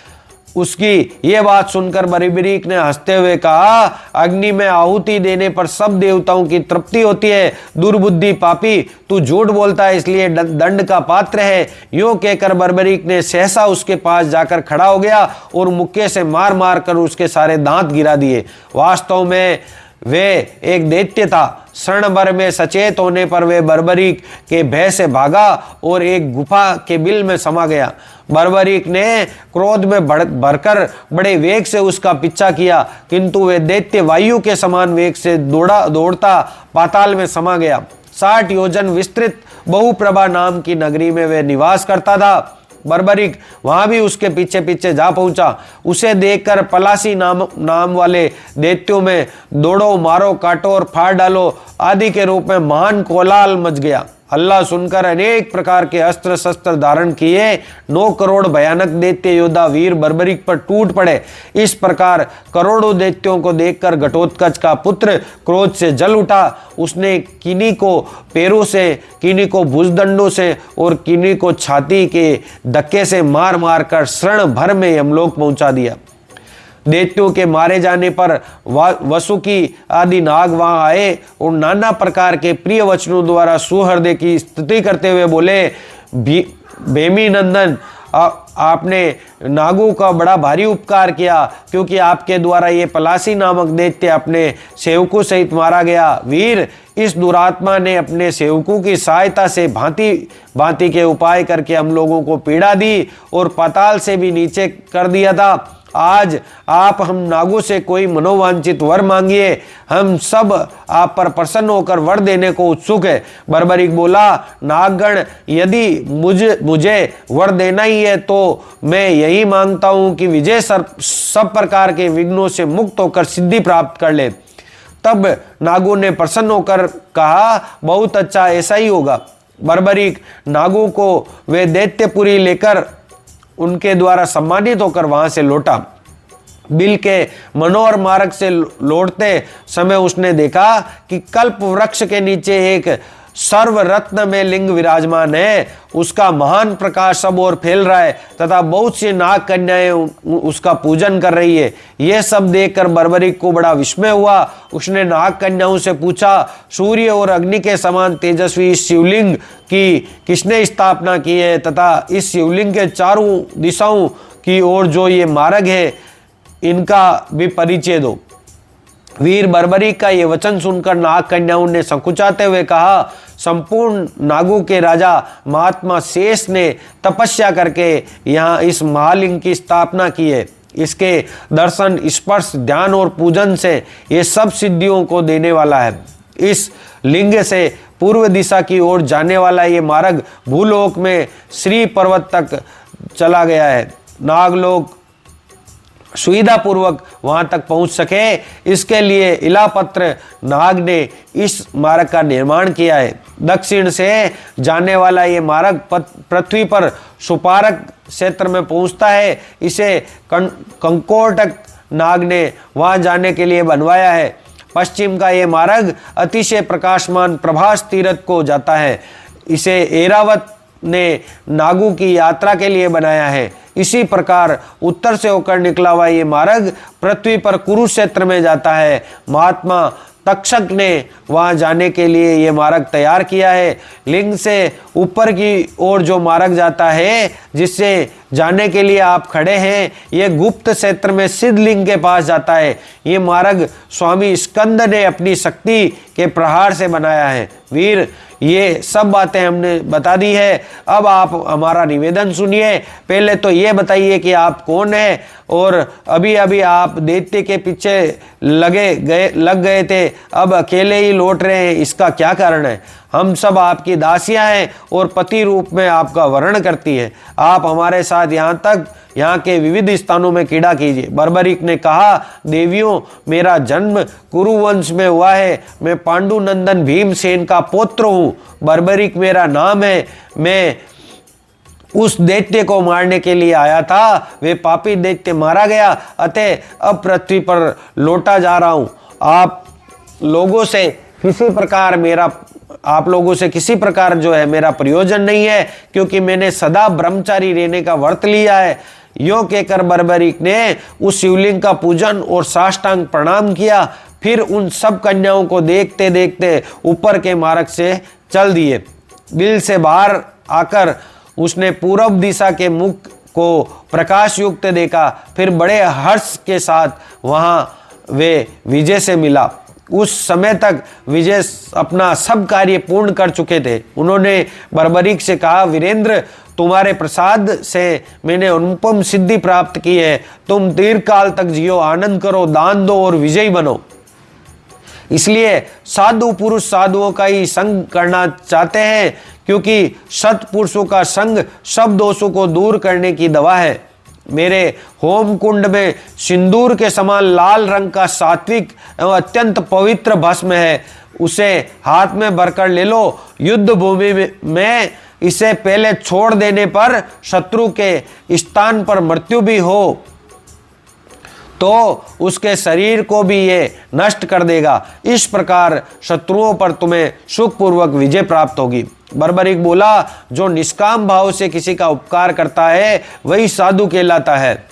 उसकी ये बात सुनकर बर्बरीक ने हंसते हुए कहा, अग्नि में आहुति देने पर सब देवताओं की तृप्ति होती है। दुर्बुद्धि पापी, तू झूठ बोलता है, इसलिए दंड का पात्र है। यूं कहकर बर्बरीक ने सहसा उसके पास जाकर खड़ा हो गया और मुक्के से मार मार कर उसके सारे दांत गिरा दिए। वास्तव में वे एक दैत्य था। क्षण भर में सचेत होने पर वे बर्बरीक के भय से भागा और एक गुफा के बिल में समा गया। बर्बरीक ने क्रोध में भरकर बड़े वेग से उसका पीछा किया, किंतु वे दैत्य वायु के समान वेग से दौड़ता पाताल में समा गया। 60 योजन विस्तृत बहुप्रभा नाम की नगरी में वे निवास करता था। बर्बरीक वहां भी उसके पीछे पीछे जा पहुंचा। उसे देखकर पलासी नाम वाले दैत्यों में दौड़ो, मारो, काटो और फाड़ डालो आदि के रूप में महान कोलाहल मच गया। हल्ला सुनकर अनेक प्रकार के अस्त्र शस्त्र धारण किए 9 करोड़ भयानक दैत्य योद्धा वीर बर्बरीक पर टूट पड़े। इस प्रकार करोड़ों दैत्यों को देखकर घटोत्कच का पुत्र क्रोध से जल उठा। उसने किन्हीं को पैरों से, किन्हीं को भुजदंडों से और किन्हीं को छाती के धक्के से मार मार कर क्षण भर में यमलोक पहुंचा दिया। दैत्यों के मारे जाने पर वसुकी आदि नाग वहां आए और नाना प्रकार के प्रिय वचनों द्वारा सुहृदय की स्तुति करते हुए बोले, भेमी नंदन, आपने नागों का बड़ा भारी उपकार किया, क्योंकि आपके द्वारा ये पलासी नामक दैत्य अपने सेवकों सहित मारा गया। वीर, इस दुरात्मा ने अपने सेवकों की सहायता से भांति भांति के उपाय करके हम लोगों को पीड़ा दी और पाताल से भी नीचे कर दिया था। आज आप हम नागों से कोई मनोवांछित वर मांगिए, हम सब आप पर प्रसन्न होकर वर देने को उत्सुक है। बर्बरीक बोला, नागगण, यदि मुझे वर देना ही है तो मैं यही मांगता हूं कि विजय सब प्रकार के विघ्नों से मुक्त होकर सिद्धि प्राप्त कर ले। तब नागों ने प्रसन्न होकर कहा, बहुत अच्छा, ऐसा ही होगा। बर्बरीक नागों को वे दैत्यपुरी लेकर उनके द्वारा सम्मानित होकर वहां से लौटा। बिल के मनोहर मार्ग से लौटते समय उसने देखा कि कल्प वृक्ष के नीचे एक सर्वरत्न में लिंग विराजमान है। उसका महान प्रकाश सब ओर फैल रहा है तथा बहुत सी नाग कन्याएं उसका पूजन कर रही है। यह सब देखकर बर्बरीक को बड़ा विस्मय हुआ। उसने नाग कन्याओं से पूछा, सूर्य और अग्नि के समान तेजस्वी इस शिवलिंग की किसने स्थापना की है तथा इस शिवलिंग के चारों दिशाओं की ओर जो ये मार्ग है इनका भी परिचय दो। वीर बर्बरीक का ये वचन सुनकर नाग कन्याओं ने संकुचाते हुए कहा, संपूर्ण नागों के राजा महात्मा शेष ने तपस्या करके यहाँ इस महालिंग की स्थापना की है। इसके दर्शन, स्पर्श, ध्यान और पूजन से ये सब सिद्धियों को देने वाला है। इस लिंग से पूर्व दिशा की ओर जाने वाला ये मार्ग भूलोक में श्री पर्वत तक चला गया है। नागलोक सुविधा पूर्वक वहां तक पहुंच सके, इसके लिए इलापत्र नाग ने इस मार्ग का निर्माण किया है। दक्षिण से जाने वाला ये मार्ग पृथ्वी पर सुपारक क्षेत्र में पहुंचता है। इसे कंकोटक नाग ने वहां जाने के लिए बनवाया है। पश्चिम का ये मार्ग अतिशय प्रकाशमान प्रभास तीर्थ को जाता है। इसे एरावत ने नागों की यात्रा के लिए बनाया है। इसी प्रकार उत्तर से होकर निकला हुआ ये मार्ग पृथ्वी पर कुरुक्षेत्र में जाता है। महात्मा तक्षक ने वहां जाने के लिए ये मार्ग तैयार किया है। लिंग से ऊपर की ओर जो मार्ग जाता है, जिससे जाने के लिए आप खड़े हैं, ये गुप्त क्षेत्र में सिद्धलिंग के पास जाता है। ये मार्ग स्वामी स्कंद ने अपनी शक्ति के प्रहार से बनाया है। वीर, ये सब बातें हमने बता दी है। अब आप हमारा निवेदन सुनिए। पहले तो ये बताइए कि आप कौन हैं और अभी अभी आप दैत्य के पीछे लग गए थे, अब अकेले ही लौट रहे हैं, इसका क्या कारण है? हम सब आपकी दासियां हैं और पति रूप में आपका वर्ण करती है। आप हमारे साथ यहाँ के विविध स्थानों में क्रीड़ा कीजिए। बर्बरीक ने कहा, देवियों, मेरा जन्म कुरुवंश में हुआ है। मैं पांडु नंदन भीमसेन का पुत्र हूँ। बर्बरीक मेरा नाम है। मैं उस दैत्य को मारने के लिए आया था। वे पापी दैत्य मारा गया, अतः अब पृथ्वी पर लौटा जा रहा हूँ। आप लोगों से किसी प्रकार जो है मेरा प्रयोजन नहीं है, क्योंकि मैंने सदा ब्रह्मचारी रहने का व्रत लिया है। यो कहकर बर्बरीक ने उस शिवलिंग का पूजन और साष्टांग प्रणाम किया। फिर उन सब कन्याओं को देखते देखते ऊपर के मार्ग से चल दिए। बिल से बाहर आकर उसने पूर्व दिशा के मुख को प्रकाश युक्त देखा। फिर बड़े हर्ष के साथ वहां वे विजय से मिला। उस समय तक विजय अपना सब कार्य पूर्ण कर चुके थे। उन्होंने बर्बरीक से कहा, वीरेंद्र, तुम्हारे प्रसाद से मैंने अनुपम सिद्धि प्राप्त की है। तुम दीर्घ काल तक जियो, आनंद करो, दान दो और विजयी बनो। इसलिए साधु पुरुष साधुओं का ही संग करना चाहते हैं, क्योंकि सत्पुरुषों का संग सब दोषों को दूर करने की दवा है। मेरे होम कुंड में सिंदूर के समान लाल रंग का सात्विक एवं अत्यंत पवित्र भस्म है। उसे हाथ में भरकर ले लो। युद्ध भूमि में इसे पहले छोड़ देने पर शत्रु के स्थान पर मृत्यु भी हो तो उसके शरीर को भी ये नष्ट कर देगा। इस प्रकार शत्रुओं पर तुम्हें सुखपूर्वक विजय प्राप्त होगी। बर्बरीक बोला, जो निष्काम भाव से किसी का उपकार करता है वही साधु कहलाता है।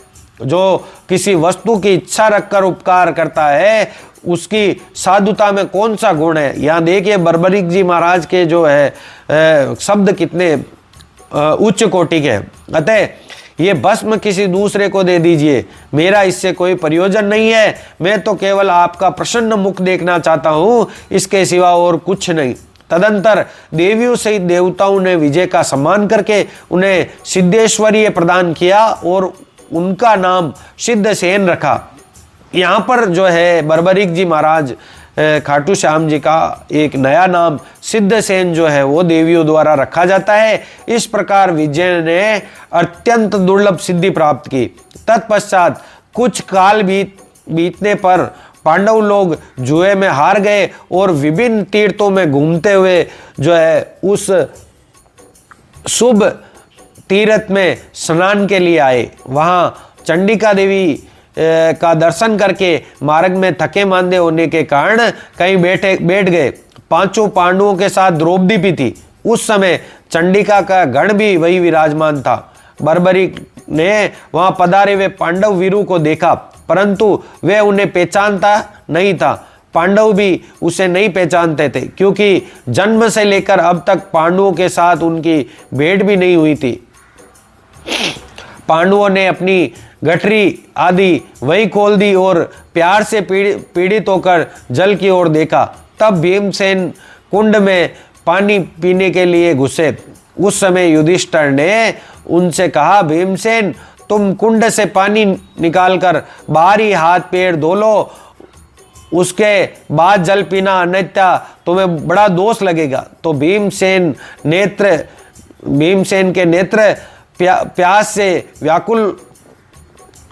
जो किसी वस्तु की इच्छा रखकर उपकार करता है उसकी साधुता में कौन सा गुण है? यहाँ देखिए बर्बरीक जी महाराज के जो है शब्द कितने उच्च कोटि के। अतः ये भस्म किसी दूसरे को दे दीजिए, मेरा इससे कोई प्रयोजन नहीं है। मैं तो केवल आपका प्रसन्न मुख देखना चाहता हूँ, इसके सिवा और कुछ नहीं। तदंतर देवियों सहित देवताओं ने विजय का सम्मान करके उन्हें सिद्धेश्वरीय प्रदान किया और उनका नाम सिद्धसेन रखा। यहाँ पर जो है बर्बरीक जी महाराज खाटू श्याम जी का एक नया नाम सिद्धसेन जो है वो देवियों द्वारा रखा जाता है। इस प्रकार विजय ने अत्यंत दुर्लभ सिद्धि प्राप्त की। तत्पश्चात कुछ काल बीतने पर पांडव लोग जुए में हार गए और विभिन्न तीर्थों में घूमते हुए जो है उस शुभ तीर्थ में स्नान के लिए आए। वहां चंडिका देवी का दर्शन करके मार्ग में थके मांदे होने के कारण कहीं बैठ गए। पांचों पांडवों के साथ द्रौपदी भी थी। उस समय चंडिका का गण भी वही विराजमान था। बर्बरीक ने वहां पधारे हुए पांडव वीरों को देखा, परंतु वे उन्हें पहचानता नहीं था। पांडव भी उसे नहीं पहचानते थे, क्योंकि जन्म से लेकर अब तक पांडवों के साथ उनकी भेंट भी नहीं हुई थी। पांडवों ने अपनी गठरी आदि वही खोल दी और प्यार से पीड़ित होकर जल की ओर देखा। तब भीमसेन कुंड में पानी पीने के लिए घुसे। उस समय युधिष्ठिर ने उनसे कहा, भीमसेन तुम कुंड से पानी निकालकर बाहरी हाथ पैर धो लो, उसके बाद जल पीना, अन्यथा तुम्हें बड़ा दोष लगेगा। तो भीमसेन के नेत्र प्यास से व्याकुल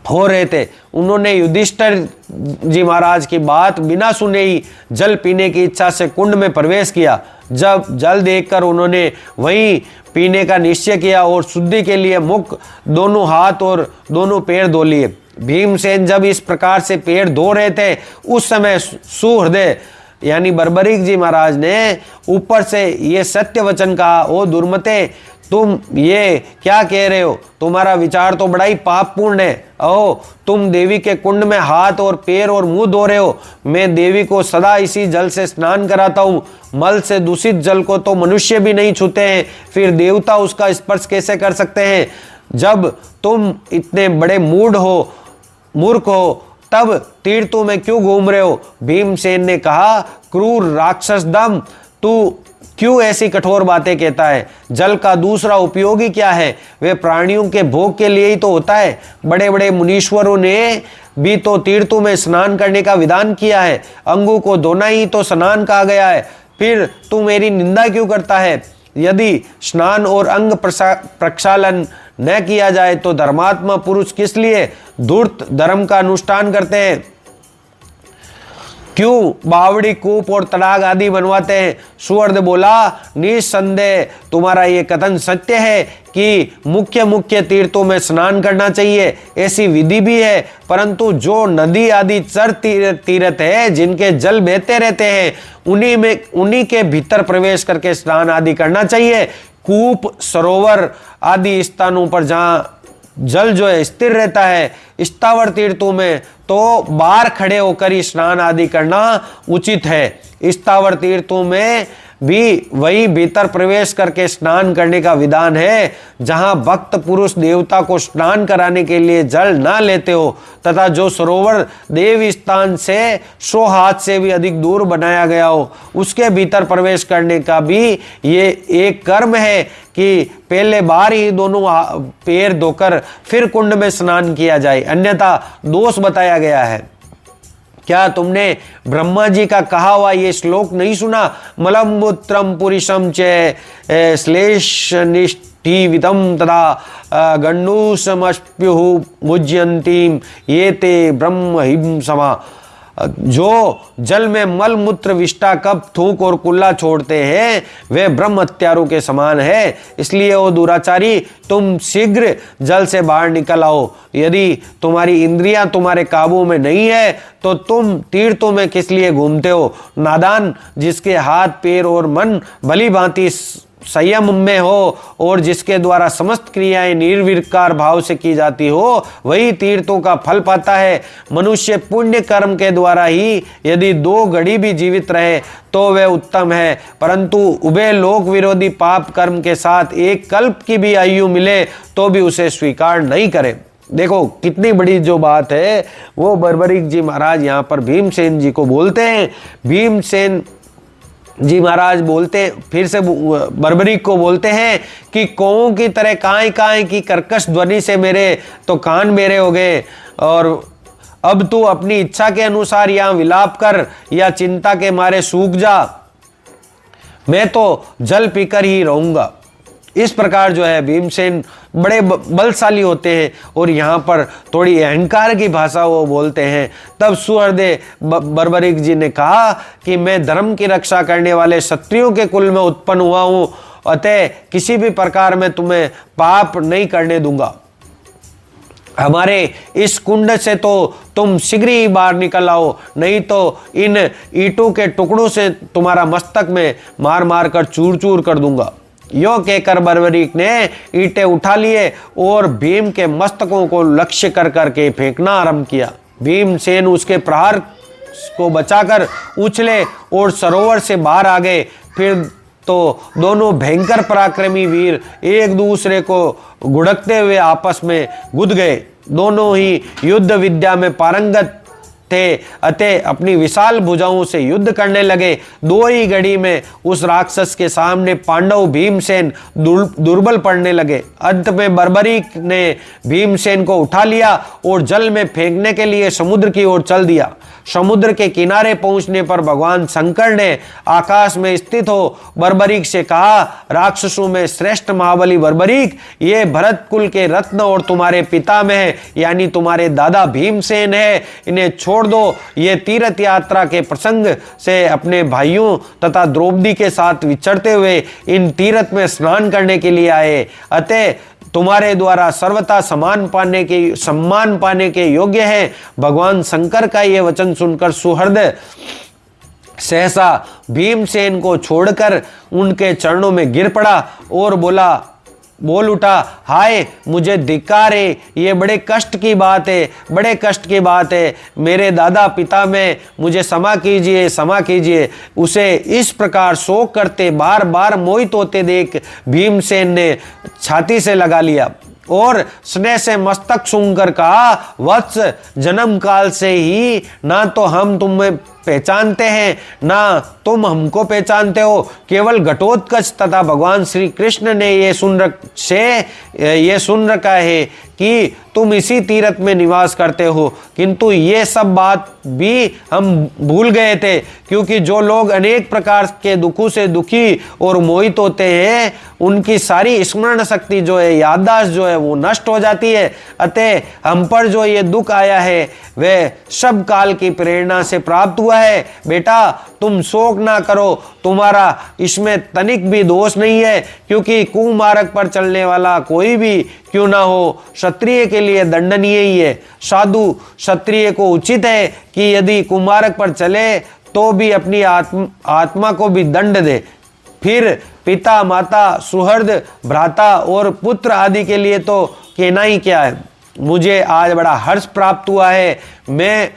हो रहे थे। उन्होंने युधिष्ठिर जी महाराज की बात बिना सुने ही जल पीने की इच्छा से कुंड में प्रवेश किया। जब जल देखकर उन्होंने वहीं पीने का निश्चय किया और शुद्धि के लिए मुख, दोनों हाथ और दोनों पैर धो लिए। भीमसेन जब इस प्रकार से पैर धो रहे थे, उस समय सुहृदय यानी बर्बरीक जी महाराज ने ऊपर से ये सत्य वचन कहा, ओ दुर्मते तुम ये क्या कह रहे हो? तुम्हारा विचार तो बड़ा ही पापपूर्ण है। ओ तुम देवी के कुंड में हाथ और पैर और मुंह धो रहे हो। मैं देवी को सदा इसी जल से स्नान कराता हूँ। मल से दूषित जल को तो मनुष्य भी नहीं छूते हैं, फिर देवता उसका स्पर्श कैसे कर सकते हैं? जब तुम इतने बड़े मूर्ख हो तब तीर्थों में क्यों घूम रहे हो? भीमसेन ने कहा, क्रूर राक्षस दम, तू क्यों ऐसी कठोर बातें कहता है? जल का दूसरा उपयोग ही क्या है? वे प्राणियों के भोग के लिए ही तो होता है। बड़े बड़े मुनीश्वरों ने भी तो तीर्थों में स्नान करने का विधान किया है। अंगों को धोना ही तो स्नान कहा गया है। फिर तू मेरी निंदा क्यों करता है? यदि स्नान और अंग प्रक्षालन न किया जाए तो धर्मात्मा पुरुष किस लिए धूर्त धर्म का अनुष्ठान करते हैं? क्यों बावड़ी, कूप और तड़ाग आदि बनवाते हैं? सुअर्द बोला, निसंदेह तुम्हारा ये कथन सत्य है कि मुख्य मुख्य तीर्थों में स्नान करना चाहिए, ऐसी विधि भी है, परंतु जो नदी आदि चर तीर्थ है जिनके जल बहते रहते हैं उन्हीं के भीतर प्रवेश करके स्नान आदि करना चाहिए। कूप, सरोवर आदि स्थानों पर जहाँ जल जो है स्थिर रहता है, स्थावर तीर्थों में तो बाहर खड़े होकर ही स्नान आदि करना उचित है। स्थावर तीर्थों में भी वही भीतर प्रवेश करके स्नान करने का विधान है जहां भक्त पुरुष देवता को स्नान कराने के लिए जल ना लेते हो, तथा जो सरोवर देव स्थान से 100 हाथ से भी अधिक दूर बनाया गया हो, उसके भीतर प्रवेश करने का भी ये एक कर्म है कि पहले बार ही दोनों पैर धोकर फिर कुंड में स्नान किया जाए, अन्यथा दोष बताया गया है। क्या तुमने ब्रह्मा जी का कहा हुआ ये श्लोक नहीं सुना? मलमूत्रम पुरुषम च श्लेषनिष्ठीवितं तदा गण्डूसमस्प्युः मुज्यन्तीं ये ते ब्रह्म हिम समा। जो जल में मल मूत्र विष्टा कप थूक और कुल्ला छोड़ते हैं वे ब्रह्म हत्यारों के समान है। इसलिए ओ दुराचारी, तुम शीघ्र जल से बाहर निकल आओ। यदि तुम्हारी इंद्रियां तुम्हारे काबू में नहीं है तो तुम तीर्थों में किस लिए घूमते हो? नादान, जिसके हाथ पैर और मन भली भांति संयम में हो और जिसके द्वारा समस्त क्रियाएं निर्विकार भाव से की जाती हो, वही तीर्थों का फल पाता है। मनुष्य पुण्य कर्म के द्वारा ही यदि 2 घड़ी भी जीवित रहे तो वह उत्तम है, परंतु उभय लोक विरोधी पाप कर्म के साथ 1 कल्प की भी आयु मिले तो भी उसे स्वीकार नहीं करे। देखो कितनी बड़ी जो बात है वो बर्बरीक जी महाराज यहाँ पर भीमसेन जी को बोलते हैं। भीमसेन जी महाराज बोलते, फिर से बर्बरीक को बोलते हैं कि कौओं की तरह कांय कांय की कर्कश ध्वनि से मेरे तो कान मेरे हो गए, और अब तू अपनी इच्छा के अनुसार यहाँ विलाप कर या चिंता के मारे सूख जा, मैं तो जल पीकर ही रहूंगा। इस प्रकार जो है भीमसेन बड़े बलशाली होते हैं और यहाँ पर थोड़ी अहंकार की भाषा वो बोलते हैं। तब सुहृदय बर्बरीक जी ने कहा कि मैं धर्म की रक्षा करने वाले क्षत्रियों के कुल में उत्पन्न हुआ हूँ, अतः किसी भी प्रकार में तुम्हें पाप नहीं करने दूंगा। हमारे इस कुंड से तो तुम शीघ्र ही बाहर निकल आओ, नहीं तो इन ईंटों के टुकड़ों से तुम्हारा मस्तक में मार मार कर चूर चूर कर दूंगा। यो कहकर बर्बरीक ने ईंटें उठा लिए और भीम के मस्तकों को लक्ष्य कर करके फेंकना आरंभ किया। भीमसेन उसके प्रहार को बचाकर उछले और सरोवर से बाहर आ गए। फिर तो दोनों भयंकर पराक्रमी वीर एक दूसरे को गुड़कते हुए आपस में गुद गए। दोनों ही युद्ध विद्या में पारंगत थे, अतः अपनी विशाल भुजाओं से युद्ध करने लगे। दो ही घड़ी में उस राक्षस के सामने पांडव भीमसेन दुर्बल पड़ने लगे। अंत में बर्बरीक ने भीमसेन को उठा लिया और जल में फेंकने के लिए समुद्र की ओर चल दिया। समुद्र के किनारे पहुंचने पर भगवान शंकर ने आकाश में स्थित हो बर्बरीक से कहा, राक्षसों में श्रेष्ठ महाबली बर्बरीक, ये भरत कुल के रत्न और तुम्हारे पिता में है, यानी तुम्हारे दादा भीमसेन है, इन्हें छोड़ दो। ये तीर्थ यात्रा के प्रसंग से अपने भाइयों तथा द्रौपदी के साथ विचरते हुए इन तीर्थ में स्नान करने के लिए आए, अतः तुम्हारे द्वारा सर्वथा सम्मान पाने के योग्य है। भगवान शंकर का यह वचन सुनकर सुहृदय सहसा भीमसेन को छोड़कर उनके चरणों में गिर पड़ा और बोल उठा, हाय मुझे धिक्कार है, ये बड़े कष्ट की बात है, बड़े कष्ट की बात है। मेरे दादा पिता में मुझे क्षमा कीजिए, क्षमा कीजिए। उसे इस प्रकार शोक करते बार बार मोहित होते देख भीमसेन ने छाती से लगा लिया और स्नेह से मस्तक सूंघकर कहा, वत्स, जन्म काल से ही ना तो हम तुम्हें पहचानते हैं ना तुम हमको पहचानते हो। केवल घटोत्कच तथा भगवान श्री कृष्ण ने ये सुन रखा है कि तुम इसी तीर्थ में निवास करते हो, किंतु ये सब बात भी हम भूल गए थे, क्योंकि जो लोग अनेक प्रकार के दुखों से दुखी और मोहित होते हैं उनकी सारी स्मरण शक्ति जो है, याददाश्त जो है वो नष्ट हो जाती है। अतः हम पर जो ये दुख आया है वह सब काल की प्रेरणा से प्राप्त हुआ है। बेटा तुम शोक ना करो, तुम्हारा इसमें तनिक भी दोष नहीं है, क्योंकि कुमार्ग पर चलने वाला कोई भी क्यों ना हो क्षत्रिय के लिए दंडनीय ही है। साधु क्षत्रिय को उचित है कि यदि कुमार्ग पर चले तो भी अपनी आत्मा को भी दंड दे। फिर पिता माता सुहृद भ्राता और पुत्र आदि के लिए तो कहना ही क्या है। मुझे आज बड़ा हर्ष प्राप्त हुआ है। मैं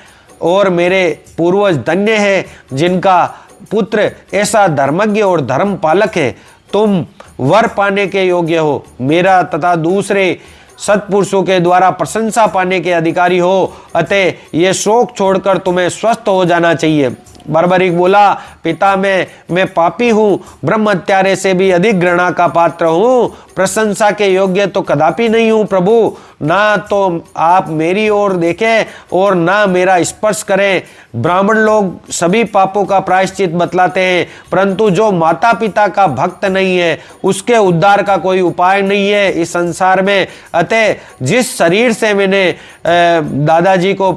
और मेरे पूर्वज धन्य है जिनका पुत्र ऐसा धर्मज्ञ और धर्म पालक है। तुम वर पाने के योग्य हो, मेरा तथा दूसरे सत्पुरुषों के द्वारा प्रशंसा पाने के अधिकारी हो, अतः ये शोक छोड़कर तुम्हें स्वस्थ हो जाना चाहिए। बर्बरीक बोला, पिता मैं पापी हूँ, ब्रह्म हत्यारे से भी अधिक घृणा का पात्र हूँ, प्रशंसा के योग्य तो कदापि नहीं हूँ प्रभु। ना तो आप मेरी ओर देखें और ना मेरा स्पर्श करें। ब्राह्मण लोग सभी पापों का प्रायश्चित बतलाते हैं, परंतु जो माता पिता का भक्त नहीं है उसके उद्धार का कोई उपाय नहीं है इस संसार में। अतः जिस शरीर से मैंने दादाजी को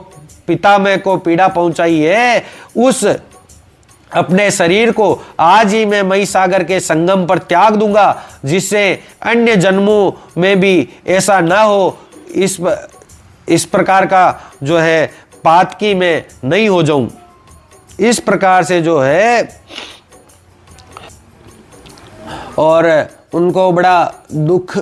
पितामह को पीड़ा पहुंचाई है, उस अपने शरीर को आज ही मैं मई सागर के संगम पर त्याग दूंगा, जिससे अन्य जन्मों में भी ऐसा ना हो। इस प्रकार का जो है पातकी में नहीं हो जाऊं। इस प्रकार से जो है और उनको बड़ा दुख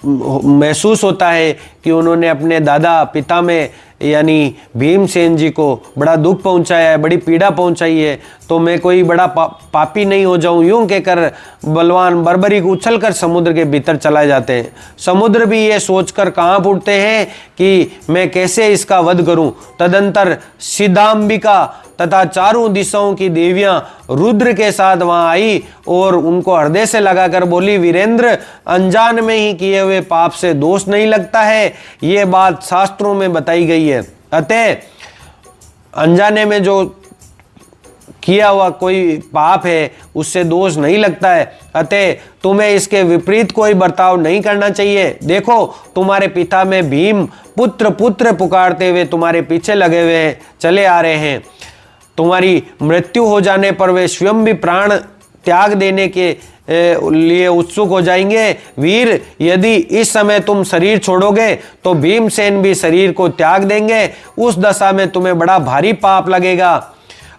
महसूस होता है कि उन्होंने अपने दादा पिता में यानी भीमसेन जी को बड़ा दुख पहुंचाया है, बड़ी पीड़ा पहुंचाई है, तो मैं कोई बड़ा पापी नहीं हो जाऊं, यूं कहकर बलवान बर्बरीक उछल कर समुद्र के भीतर चला जाते हैं। समुद्र भी ये सोचकर कांप उठते हैं कि मैं कैसे इसका वध करूं। तदंतर सिद्धांबिका तथा चारों दिशाओं की देवियां रुद्र के साथ वहां आई और उनको हृदय से लगाकर बोली, वीरेंद्र, अनजान में ही किए हुए पाप से दोष नहीं लगता है, ये बात शास्त्रों में बताई गई है। अतः अनजाने में जो किया हुआ कोई पाप है उससे दोष नहीं लगता है, अतः तुम्हें इसके विपरीत कोई बर्ताव नहीं करना चाहिए। देखो, तुम्हारे पिता में भीम पुत्र पुत्र पुकारते हुए तुम्हारे पीछे लगे हुए चले आ रहे हैं। तुम्हारी मृत्यु हो जाने पर वे स्वयं भी प्राण त्याग देने के लिए उत्सुक हो जाएंगे। वीर, यदि इस समय तुम शरीर छोड़ोगे तो भीमसेन भी शरीर को त्याग देंगे। उस दशा में तुम्हें बड़ा भारी पाप लगेगा।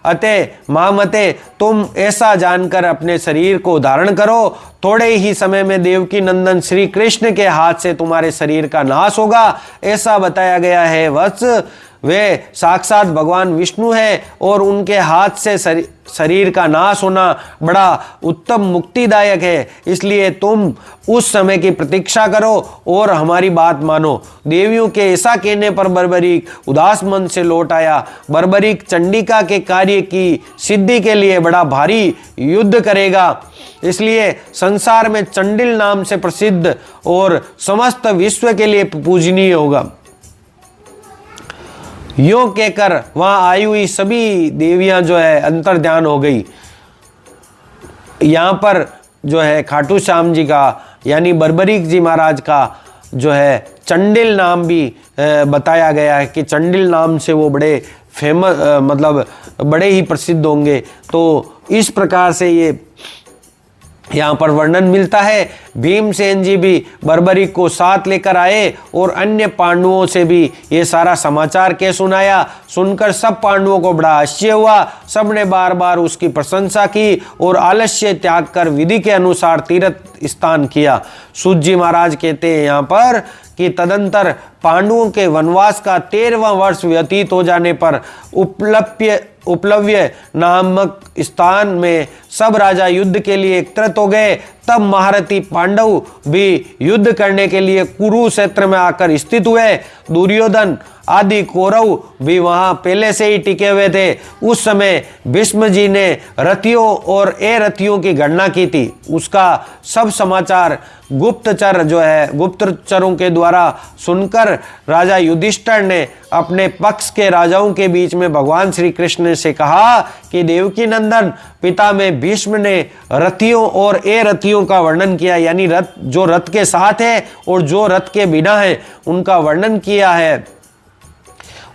अतः महामते, तुम ऐसा जानकर अपने शरीर को धारण करो। थोड़े ही समय में देवकी नंदन श्री कृष्ण के हाथ से तुम्हारे शरीर का नाश होगा, ऐसा बताया गया है। वत्स, वे साक्षात भगवान विष्णु है और उनके हाथ से शरीर का नाश होना बड़ा उत्तम मुक्तिदायक है। इसलिए तुम उस समय की प्रतीक्षा करो और हमारी बात मानो। देवियों के ऐसा कहने पर बर्बरीक उदास मन से लौट आया। बर्बरीक चंडिका के कार्य की सिद्धि के लिए बड़ा भारी युद्ध करेगा, इसलिए संसार में चंडिल नाम से प्रसिद्ध और समस्त विश्व के लिए पूजनीय होगा। यो कहकर वहां आई हुई सभी देवियां जो है अंतर ध्यान हो गई। यहां पर जो है खाटू श्याम जी का यानी बर्बरीक जी महाराज का जो है चंडिल नाम भी बताया गया है कि चंडिल नाम से वो बड़े फेमस मतलब बड़े ही प्रसिद्ध होंगे। तो इस प्रकार से ये यहाँ पर वर्णन मिलता है। भीमसेन जी भी बर्बरीक को साथ लेकर आए और अन्य पांडवों से भी ये सारा समाचार कह सुनाया। सुनकर सब पांडवों को बड़ा आश्चर्य हुआ। सबने बार बार उसकी प्रशंसा की और आलस्य त्याग कर विधि के अनुसार तीर्थ स्नान किया। सूत जी महाराज कहते हैं यहाँ पर कि तदंतर पांडवों के वनवास का 13वां वर्ष व्यतीत हो जाने पर उपलव्य नामक स्थान में सब राजा युद्ध के लिए एकत्रित हो गए। तब महारथी पांडव भी युद्ध करने के लिए कुरुक्षेत्र में आकर स्थित हुए। दुर्योधन आदि कौरव भी वहां पहले से ही टिके हुए थे। उस समय भीष्म जी ने रथियों और अरथियों की गणना की थी। उसका सब समाचार गुप्तचरों के द्वारा सुनकर राजा युधिष्ठिर ने अपने पक्ष के राजाओं के बीच में भगवान श्री कृष्ण से कहा कि देवकी नंदन, पिता में भीष्म ने रथियों और अरथियों का वर्णन किया, यानी रथ जो रथ के साथ है और जो रथ के बिना है उनका वर्णन किया है।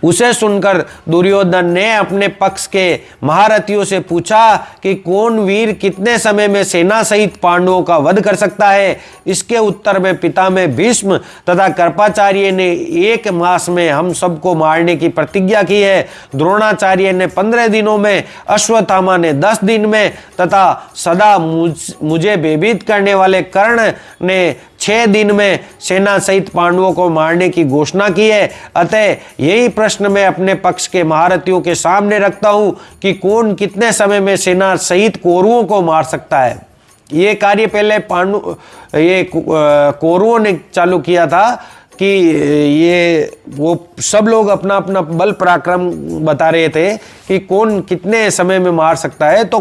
उसे सुनकर दुर्योधन ने अपने पक्ष के महारथियों से पूछा कि कौन वीर कितने समय में सेना सहित पांडवों का वध कर सकता है। इसके उत्तर में पिता में भीष्म तथा कृपाचार्य ने 1 मास में हम सबको मारने की प्रतिज्ञा की है। द्रोणाचार्य ने 15 दिनों में, अश्वत्थामा ने 10 दिन में तथा सदा मुझे भयभीत करने वाले कर्ण ने 6 दिन में सेना सहित पांडवों को मारने की घोषणा की है। अतः यही प्रश्न मैं अपने पक्ष के महारथियों के सामने रखता हूं कि कौन कितने समय में सेना सहित कौरवों को मार सकता है। ये कार्य पहले कौरवों ने चालू किया था कि ये वो सब लोग अपना अपना बल पराक्रम बता रहे थे कि कौन कितने समय में मार सकता है। तो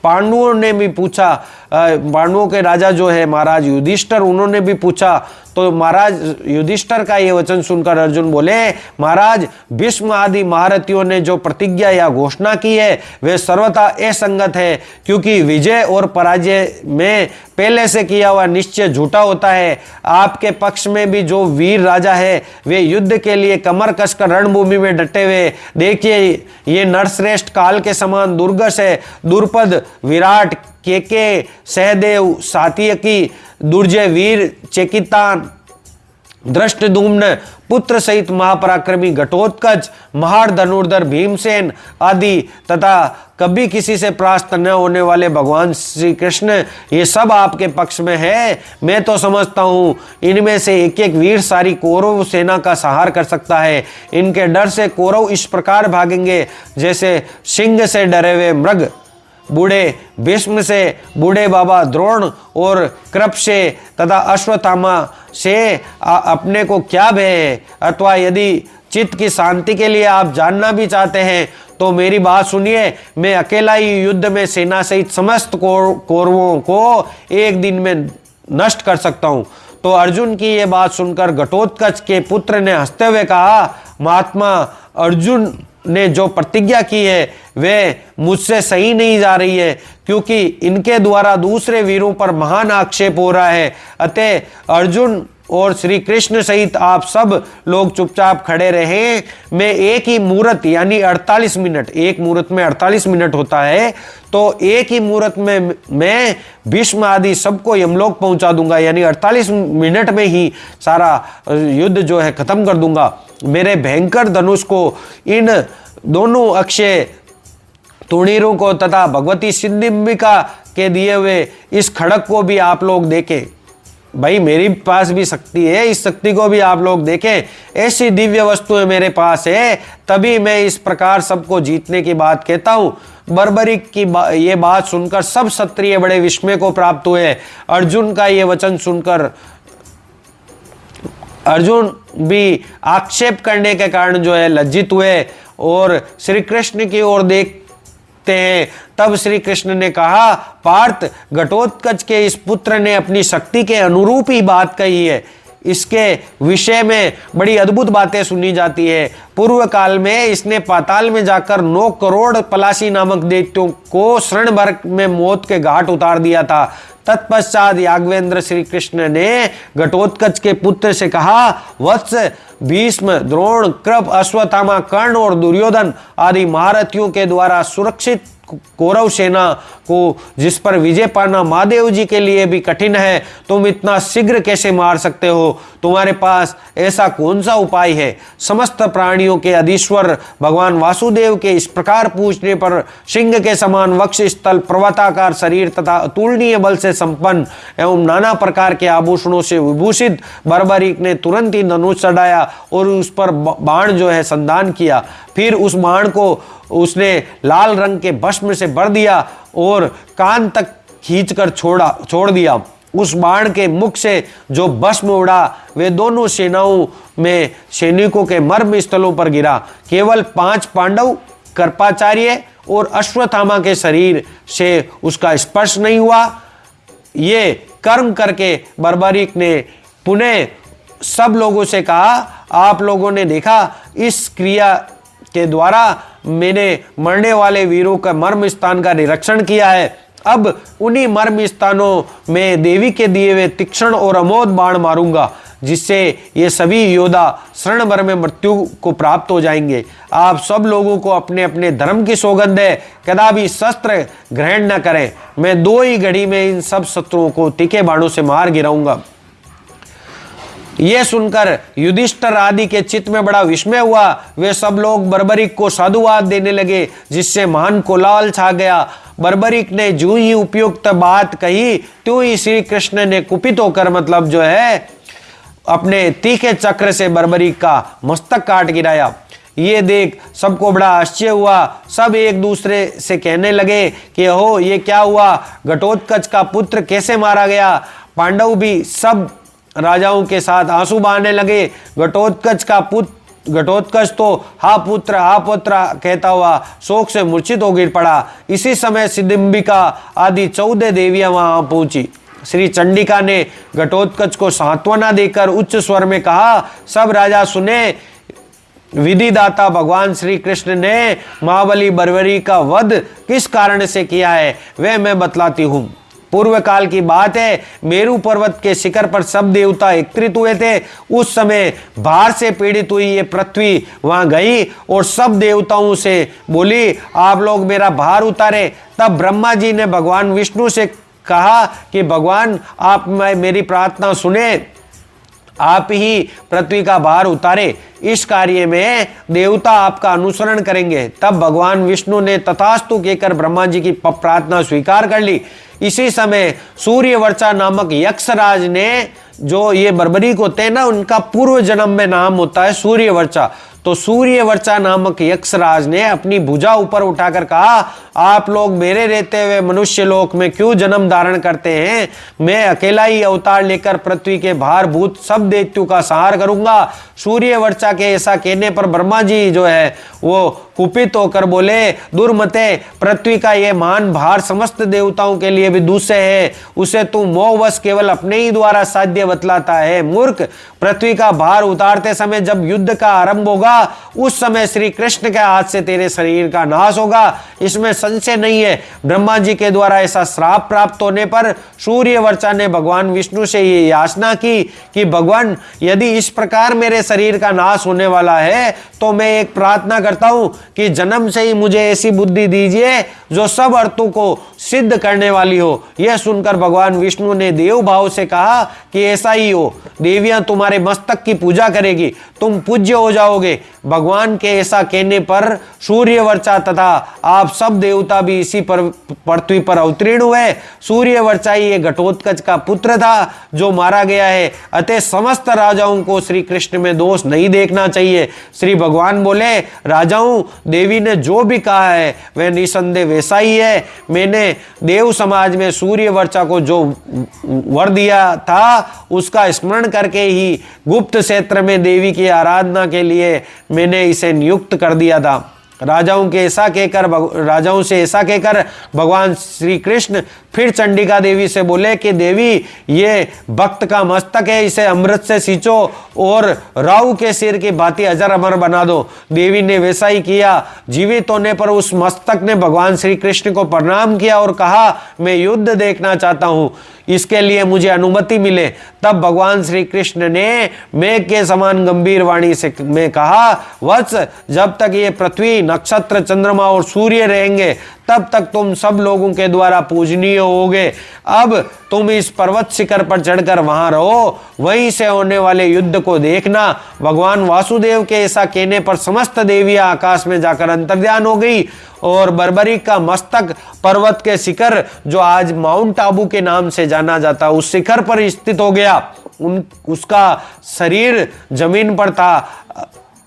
पांडवों ने भी पूछा, पांडवों के राजा जो है महाराज युधिष्ठिर, उन्होंने भी पूछा। तो महाराज युधिष्ठिर का ये वचन सुनकर अर्जुन बोले, महाराज भीष्म आदि महारथियों ने जो प्रतिज्ञा या घोषणा की है वे सर्वथा असंगत है, क्योंकि विजय और पराजय में पहले से किया हुआ निश्चय झूठा होता है। आपके पक्ष में भी जो वीर राजा है वे युद्ध के लिए कमर कसकर रणभूमि में डटे हुए। देखिए, ये नरश्रेष्ठ काल के समान दुर्गस है। द्रुपद, विराट, केके, सहदेव, सात्यकी, दुर्जय वीर, चेकितान, धृष्टद्युम्न पुत्र सहित महापराक्रमी घटोत्कच, महार धनुर्धर भीमसेन आदि तथा कभी किसी से परास्त न होने वाले भगवान श्री कृष्ण, ये सब आपके पक्ष में है। मैं तो समझता हूँ इनमें से एक एक वीर सारी कौरव सेना का संहार कर सकता है। इनके डर से कौरव इस प्रकार भागेंगे जैसे सिंह से डरे हुए मृग। बूढ़े भीष्म से, बूढ़े बाबा द्रोण और कृप से तथा अश्वत्थामा से अपने को क्या भय है? अथवा यदि चित्त की शांति के लिए आप जानना भी चाहते हैं तो मेरी बात सुनिए। मैं अकेला ही युद्ध में सेना सहित समस्त कौरवों को एक दिन में नष्ट कर सकता हूँ। तो अर्जुन की ये बात सुनकर घटोत्कच के पुत्र ने हंसते हुए कहा, महात्मा अर्जुन ने जो प्रतिज्ञा की है वे मुझसे सही नहीं जा रही है, क्योंकि इनके द्वारा दूसरे वीरों पर महान आक्षेप हो रहा है। अतः अर्जुन और श्री कृष्ण सहित आप सब लोग चुपचाप खड़े रहे। मैं एक ही मुहूर्त यानी 48 मिनट, एक मुहूर्त में 48 मिनट होता है, तो एक ही मुहूर्त में मैं भीष्म आदि सबको यमलोक पहुंचा दूंगा। यानी 48 मिनट में ही सारा युद्ध जो है खत्म कर दूंगा। मेरे भयंकर धनुष को इन दोनों अक्षय तुणीरों को तथा भगवती सिद्धिंबिका के दिए हुए इस खड़क को भी आप लोग देखें। भाई मेरे पास भी शक्ति है, इस शक्ति को भी आप लोग देखें। ऐसी दिव्य वस्तुएं मेरे पास है, तभी मैं इस प्रकार सबको जीतने की बात कहता हूं। बर्बरिक की ये बात सुनकर सब क्षत्रिय बड़े विस्मय को प्राप्त हुए। अर्जुन का ये वचन सुनकर अर्जुन भी आक्षेप करने के कारण जो है लज्जित हुए और श्री कृष्ण की ओर देखते हैं। तब श्री कृष्ण ने कहा, पार्थ, घटोत्कच के इस पुत्र ने अपनी शक्ति के अनुरूप ही बात कही है। इसके विषय में बड़ी अद्भुत बातें सुनी जाती है। पूर्व काल में इसने पाताल में जाकर 9 करोड़ पलाशी नामक दैत्यों को क्षण भर में मौत के घाट उतार दिया था। तत्पश्चात याज्ञवेंद्र श्री कृष्ण ने घटोत्कच के पुत्र से कहा, वत्स, भीष्म, द्रोण, कृप, अश्वत्थामा, कर्ण और दुर्योधन आदि महारथियों के द्वारा सुरक्षित कौरव सेना को जिस पर विजय पाना महादेव जी के लिए भी कठिन है, तुम इतना शीघ्र कैसे मार सकते हो? तुम्हारे पास ऐसा कौन सा उपाय है? समस्त प्राणियों के अधीश्वर भगवान वासुदेव के इस प्रकार पूछने पर सिंह के समान वक्ष स्थल, पर्वताकार शरीर तथा अतुलनीय बल से संपन्न एवं नाना प्रकार के आभूषणों से विभूषित बर्बरीक ने तुरंत ही धनुष चढ़ाया और उस पर बाण जो है संधान किया। फिर उस बाण को उसने लाल रंग के भस्म से भर दिया और कान तक खींचकर छोड़ दिया। उस बाण के मुख से जो भस्म उड़ा वे दोनों सेनाओं में सैनिकों के मर्म स्थलों पर गिरा। केवल 5 पांडव, कृपाचार्य और अश्वत्थामा के शरीर से उसका स्पर्श नहीं हुआ। ये कर्म करके बर्बरीक ने पुनः सब लोगों से कहा, आप लोगों ने देखा, इस क्रिया के द्वारा मैंने मरने वाले वीरों का मर्म स्थान का निरीक्षण किया है। अब उन्हीं मर्म स्थानों में देवी के दिए हुए तीक्ष्ण और अमोघ बाण मारूंगा, जिससे ये सभी योद्धा क्षण भर में मृत्यु को प्राप्त हो जाएंगे। आप सब लोगों को अपने अपने धर्म की सौगंध है, कदापि शस्त्र ग्रहण न करें। मैं 2 ही घड़ी में इन सब शत्रुओं को तीखे बाणों से मार गिराऊंगा। यह सुनकर युधिष्ठिर आदि के चित्त में बड़ा विस्मय हुआ। वे सब लोग बर्बरीक को साधुवाद देने लगे, जिससे महान कोलाहल छा गया। बर्बरीक ने जो ही उपयुक्त बात कही त्यों ही श्री कृष्ण ने कुपित होकर मतलब जो है अपने तीखे चक्र से बर्बरीक का मस्तक काट गिराया। ये देख सबको बड़ा आश्चर्य हुआ। सब एक दूसरे से कहने लगे कि हो ये क्या हुआ? घटोत्कच का पुत्र कैसे मारा गया? पांडव भी सब राजाओं के साथ आंसू बहाने लगे। घटोत्कच तो हा पुत्र कहता हुआ शोक से मूर्छित हो गिर पड़ा। इसी समय सिद्धिंबिका आदि 14 देवियां वहां पहुंची। श्री चंडिका ने घटोत्कच को सांत्वना देकर उच्च स्वर में कहा, सब राजा सुने, विधिदाता भगवान श्री कृष्ण ने महाबली बर्बरी का वध किस कारण से किया है वह मैं बतलाती हूँ। पूर्व काल की बात है, मेरू पर्वत के शिखर पर सब देवता एकत्रित हुए थे। उस समय भार से पीड़ित हुई ये पृथ्वी वहां गई और सब देवताओं से बोली, आप लोग मेरा भार उतारे। तब ब्रह्मा जी ने भगवान विष्णु से कहा कि भगवान आप मेरी प्रार्थना सुने। आप ही पृथ्वी का भार उतारे। इस कार्य में देवता आपका अनुसरण करेंगे। तब भगवान विष्णु ने तथास्तु कहकर ब्रह्मा जी की प्रार्थना स्वीकार कर ली। इसी समय सूर्यवर्चा नामक यक्षराज ने, जो ये बर्बरीक होते हैं ना, उनका पूर्व जन्म में नाम होता है सूर्यवर्चा। तो सूर्यवर्चा नामक यक्षराज ने अपनी भुजा ऊपर उठाकर कहा, आप लोग मेरे रहते हुए मनुष्य लोक में क्यों जन्म धारण करते हैं? मैं अकेला ही अवतार लेकर पृथ्वी के भारभूत सब दैत्यों का संहार करूंगा। सूर्यवर्चा के ऐसा कहने पर ब्रह्मा जी जो है वो कुपित होकर बोले, दुर्मते, पृथ्वी का ये महान भार समस्त देवताओं के लिए भी दूसरे है, उसे तू मोहवश केवल अपने ही द्वारा साध्य बतलाता है। मूर्ख, पृथ्वी का भार उतारते समय जब युद्ध का आरंभ होगा, उस समय श्री कृष्ण के हाथ से तेरे शरीर का नाश होगा, इसमें संशय नहीं है। ब्रह्मा जी के द्वारा ऐसा श्राप प्राप्त होने पर सूर्यवर्चा ने भगवान विष्णु से ये याचना की कि भगवान, यदि इस प्रकार मेरे शरीर का नाश होने वाला है तो मैं एक प्रार्थना करता हूं कि जन्म से ही मुझे ऐसी बुद्धि दीजिए जो सब अर्थों को सिद्ध करने वाली हो। यह सुनकर भगवान विष्णु ने देव भाव से कहा कि ऐसा ही हो, देवियां तुम्हारे मस्तक की पूजा करेगी, तुम पूज्य हो जाओगे। भगवान के ऐसा कहने पर सूर्यवर्चा तथा आप सब देवता भी इसी पर पृथ्वी पर अवतीर्ण हुए। सूर्यवर्चा ही ये घटोत्कच का पुत्र था जो मारा गया है, अतः समस्त राजाओं को श्री कृष्ण में दोष नहीं देखना चाहिए। श्री भगवान बोले, राजाओं, देवी ने जो भी कहा है वह निसंदेह वैसा ही है। मैंने देव समाज में सूर्यवर्चा को जो वर दिया था उसका स्मरण करके ही गुप्त क्षेत्र में देवी की आराधना के लिए मैंने इसे नियुक्त कर दिया था। राजाओं से ऐसा कहकर भगवान श्री कृष्ण फिर चंडिका देवी से बोले कि देवी, ये भक्त का मस्तक है, इसे अमृत से सींचो और राहु के सिर की भांति अजर अमर बना दो। देवी ने वैसा ही किया। जीवित होने पर उस मस्तक ने भगवान श्री कृष्ण को प्रणाम किया और कहा, मैं युद्ध देखना चाहता हूं, इसके लिए मुझे अनुमति मिले। तब भगवान श्री कृष्ण ने मेघ के समान गंभीर वाणी से में कहा, वत्स, जब तक ये पृथ्वी, नक्षत्र, चंद्रमा और सूर्य रहेंगे तब तक तुम सब लोगों के द्वारा पूजनीय होगे। अब तुम इस पर्वत शिखर पर चढ़कर वहां रहो, वहीं से होने वाले युद्ध को देखना। भगवान वासुदेव के ऐसा कहने पर समस्त देवियां आकाश में जाकर अंतर्ध्यान हो गई और बर्बरीक का मस्तक पर्वत के शिखर, जो आज माउंट आबू के नाम से जाना जाता, उस शिखर पर स्थित हो गया। उसका शरीर जमीन पर था,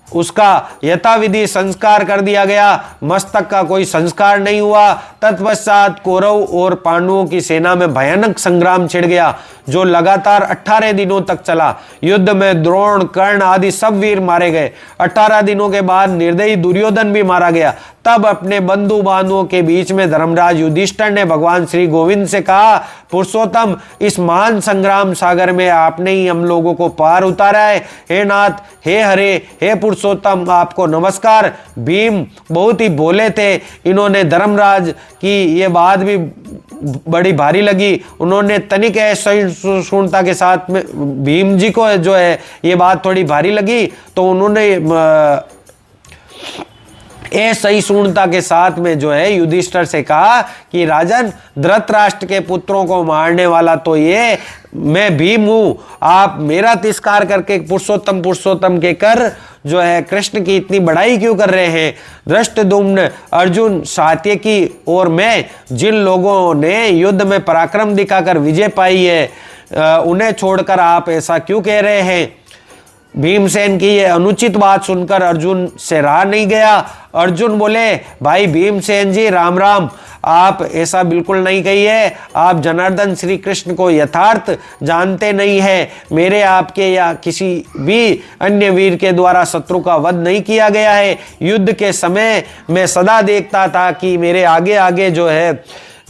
उसका यथाविधि संस्कार कर दिया गया, मस्तक का कोई संस्कार नहीं हुआ। तत्पश्चात कौरव और पांडवों की सेना में भयानक संग्राम छिड़ गया जो लगातार 18 दिनों तक चला। युद्ध में द्रोण, कर्ण आदि सब वीर मारे गए। 18 दिनों के बाद निर्दयी दुर्योधन भी मारा गया। तब अपने बंधु बांधवों के बीच में धर्मराज युधिष्ठिर ने भगवान श्री गोविंद से कहा, पुरुषोत्तम, इस महान संग्राम सागर में आपने ही हम लोगों को पार उतारा है। हे नाथ, हे हरे, हे पुरुषोत्तम, आपको नमस्कार। भीम बहुत ही भोले थे, इन्होंने धर्मराज की ये बात भी बड़ी भारी लगी। उन्होंने तनिक सहिष्णुता के साथ में, भीम जी को जो है ये बात थोड़ी भारी लगी, तो उन्होंने सहिष्णुता के साथ में जो है युधिष्ठिर से कहा कि राजन, धृतराष्ट्र के पुत्रों को मारने वाला तो ये मैं भीम हूं, आप मेरा तिरस्कार करके पुरुषोत्तम पुरुषोत्तम के कर जो है कृष्ण की इतनी बड़ाई क्यों कर रहे हैं? धृष्टद्युम्न, अर्जुन, सात्यकी और मैं, जिन लोगों ने युद्ध में पराक्रम दिखाकर विजय पाई है, उन्हें छोड़कर आप ऐसा क्यों कह रहे हैं? भीमसेन की ये अनुचित बात सुनकर अर्जुन से रहा नहीं गया। अर्जुन बोले, भाई भीमसेन जी, राम राम, आप ऐसा बिल्कुल नहीं कहिए। आप जनार्दन श्री कृष्ण को यथार्थ जानते नहीं है। मेरे, आपके या किसी भी अन्य वीर के द्वारा शत्रु का वध नहीं किया गया है। युद्ध के समय मैं सदा देखता था कि मेरे आगे आगे जो है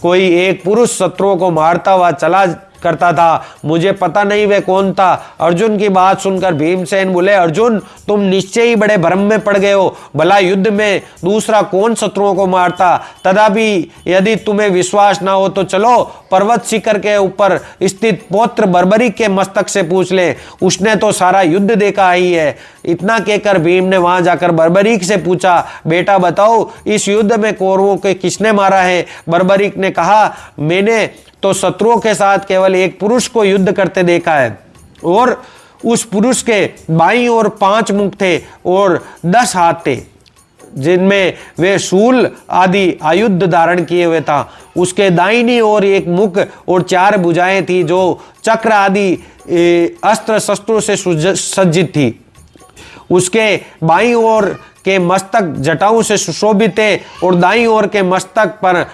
कोई एक पुरुष शत्रुओं को मारता हुआ चला करता था, मुझे पता नहीं वह कौन था। अर्जुन की बात सुनकर भीमसेन बोले, अर्जुन, तुम निश्चय ही बड़े भ्रम में पड़ गए हो। भला युद्ध में दूसरा कौन शत्रुओं को मारता? तथापि यदि तुम्हें विश्वास ना हो तो चलो पर्वत शिखर के ऊपर स्थित पौत्र बर्बरीक के मस्तक से पूछ ले, उसने तो सारा युद्ध देखा ही है। इतना कहकर भीम ने वहां जाकर बर्बरीक से पूछा, बेटा बताओ, इस युद्ध में कौरवों के किसने मारा है? बर्बरीक ने कहा, मैंने तो शत्रुओं के साथ केवल एक पुरुष को युद्ध करते देखा है और उस पुरुष के बाईं ओर 5 मुख थे और 10 हाथ थे, जिनमें वे शूल आदि आयुध धारण किए हुए था। उसके दाहिनी ओर 1 मुख और 4 भुजाएं थी, जो चक्र आदि अस्त्र शस्त्रों से सज्जित थी। उसके बाईं ओर के मस्तक जटाओं से सुशोभित थे और दाईं ओर के मस्तक पर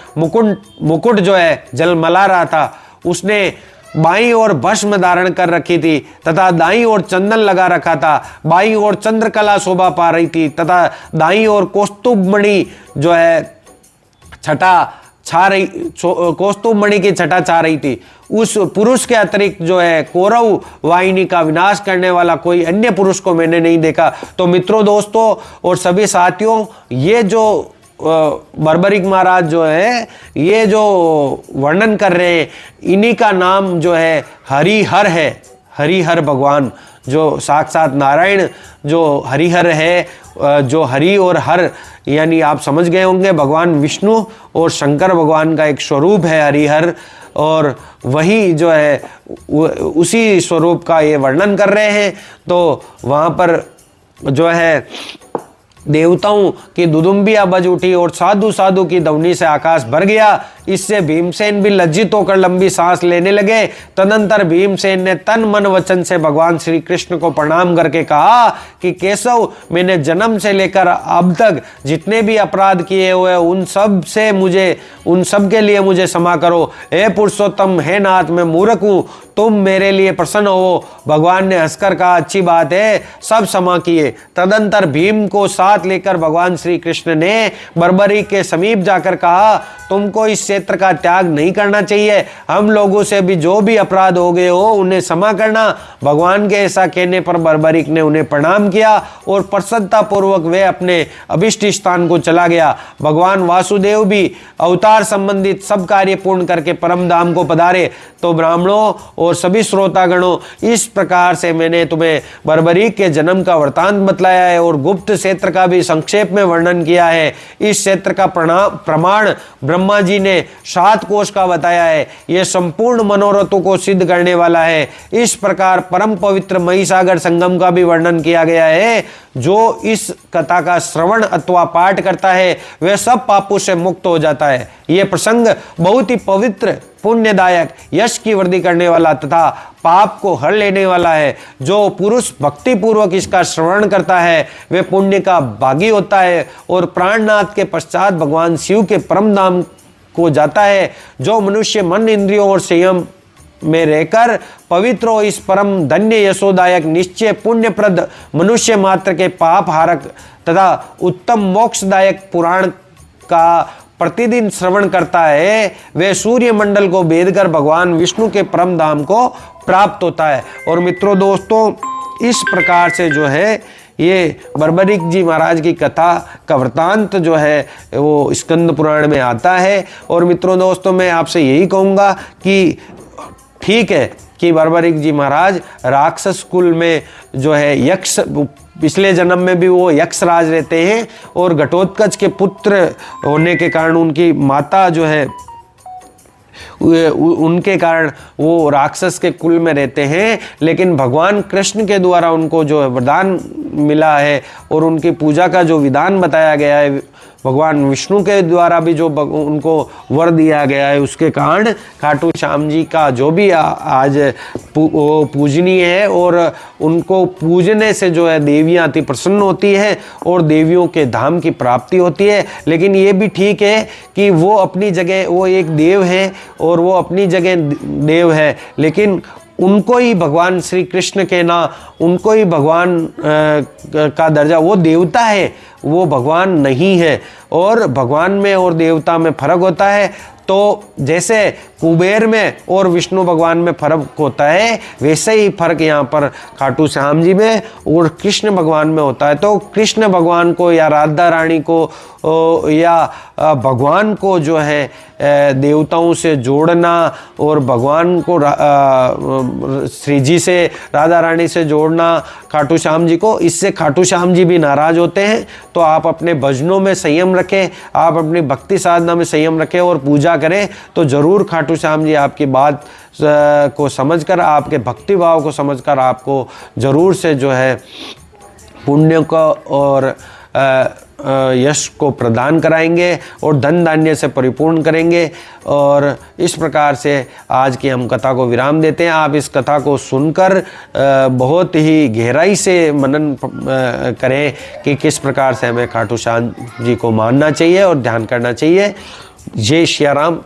मुकुट जो है जलमला रहा था। उसने बाईं ओर भस्म धारण कर रखी थी तथा दाईं ओर चंदन लगा रखा था। बाईं ओर चंद्रकला शोभा पा रही थी तथा दाईं ओर कौस्तुभमणि जो है कौस्तुभमणि की छटा छा रही थी। उस पुरुष के अतिरिक्त जो है कौरव वाहिनी का विनाश करने वाला कोई अन्य पुरुष को मैंने नहीं देखा। तो मित्रों, दोस्तों और सभी साथियों, ये जो बर्बरीक महाराज जो है ये जो वर्णन कर रहे हैं, इन्हीं का नाम जो है हरिहर है। हरिहर भगवान जो साक्षात नारायण जो हरिहर है, जो हरि और हर यानी आप समझ गए होंगे भगवान विष्णु और शंकर भगवान का एक स्वरूप है हरिहर, और वही जो है उसी स्वरूप का ये वर्णन कर रहे हैं। तो वहाँ पर जो है देवताओं की दुदुम्बियां बज उठी और साधु साधु की ध्वनि से आकाश भर गया। इससे भीमसेन भी लज्जित होकर लंबी सांस लेने लगे। तदनंतर भीमसेन ने तन मन वचन से भगवान श्री कृष्ण को प्रणाम करके कहा कि केशव, मैंने जन्म से लेकर अब तक जितने भी अपराध किए हुए उन सब के लिए मुझे क्षमा करो। हे पुरुषोत्तम, हे नाथ, मैं मूर्ख हूँ, तुम मेरे लिए प्रसन्न हो। भगवान ने हंसकर कहा, अच्छी बात है, सब क्षमा किए। तदंतर भीम को साथ लेकर भगवान श्री कृष्ण ने बर्बरी के समीप जाकर कहा, तुमको इस क्षेत्र का त्याग नहीं करना चाहिए। हम लोगों से भी जो भी अपराध हो गए हो उन्हें क्षमा करना। भगवान के ऐसा कहने पर बर्बरीक ने उन्हें प्रणाम किया और प्रसन्नता पूर्वक वे अपने अभिष्ट स्थान को चला गया। भगवान वासुदेव भी अवतार संबंधित सब कार्य पूर्ण करके परम धाम को पधारे। तो ब्राह्मणों और सभी श्रोतागणों, इस प्रकार से मैंने तुम्हें बर्बरीक के जन्म का वृतांत बतलाया है और गुप्त क्षेत्र का भी संक्षेप में वर्णन किया है। इस क्षेत्र का प्रमाण ब्रह्मा जी ने 7 कोश का बताया है। यह संपूर्ण मनोरथों को सिद्ध करने वाला है। इस प्रकार परम पवित्र महिसागर संगम का भी वर्णन किया गया है। जो इस कथा का श्रवण अथवा पाठ करता है वह सब पापों से मुक्त हो जाता है। यह प्रसंग बहुत ही पवित्र, पुण्यदायक, यश की वृद्धि करने वाला तथा पाप को हर लेने वाला है। जो पुरुष भक्ति पूर्वक इसका श्रवण करता है वह पुण्य का भागी होता है और प्राणनाथ के पश्चात भगवान शिव के परम धाम को जाता है। जो मनुष्य मन, इंद्रियों और संयम में रहकर पवित्र हो, इस परम धन्य यशोदायक निश्चय पुण्यप्रद मनुष्य मात्र के पाप हारक तथा उत्तम मोक्षदायक पुराण का प्रतिदिन श्रवण करता है, वे सूर्य मंडल को भेद कर भगवान विष्णु के परम धाम को प्राप्त होता है। और मित्रों, दोस्तों, इस प्रकार से जो है ये बर्बरीक जी महाराज की कथा का वृतांत जो है वो स्कंद पुराण में आता है। और मित्रों, दोस्तों, मैं आपसे यही कहूँगा कि ठीक है कि बर्बरीक जी महाराज राक्षस कुल में जो है यक्ष, पिछले जन्म में भी वो यक्ष राज रहते हैं और घटोत्कच के पुत्र होने के कारण उनकी माता जो है उनके कारण वो राक्षस के कुल में रहते हैं। लेकिन भगवान कृष्ण के द्वारा उनको जो वरदान मिला है और उनकी पूजा का जो विधान बताया गया है, भगवान विष्णु के द्वारा भी जो उनको वर दिया गया है, उसके कारण खाटू श्याम जी का जो भी आज पूजनीय है और उनको पूजने से जो है देवियाँ अति प्रसन्न होती है और देवियों के धाम की प्राप्ति होती है। लेकिन ये भी ठीक है कि वो अपनी जगह वो एक देव है और वो अपनी जगह देव है, लेकिन उनको ही भगवान श्री कृष्ण के ना, उनको ही भगवान का दर्जा, वो देवता है, वो भगवान नहीं है। और भगवान में और देवता में फर्क होता है। तो जैसे कुबेर में और विष्णु भगवान में फर्क होता है, वैसे ही फर्क यहाँ पर खाटू श्याम जी में और कृष्ण भगवान में होता है। तो कृष्ण भगवान को या राधा रानी को या भगवान को जो है देवताओं से जोड़ना और भगवान को श्री जी से, राधा रानी से जोड़ना खाटू श्याम जी को, इससे खाटू श्याम जी भी नाराज होते हैं। तो आप अपने भजनों में संयम रखें, आप अपनी भक्ति साधना में संयम रखें और पूजा करें, तो जरूर खाटू श्याम जी आपकी बात को समझकर, आपके भक्ति भाव को समझकर आपको जरूर से जो है पुण्य को और यश को प्रदान कराएंगे और धन धान्य से परिपूर्ण करेंगे। और इस प्रकार से आज की हम कथा को विराम देते हैं। आप इस कथा को सुनकर बहुत ही गहराई से मनन करें कि किस प्रकार से हमें खाटू श्याम जी को मानना चाहिए और ध्यान करना चाहिए। जय श्री राम।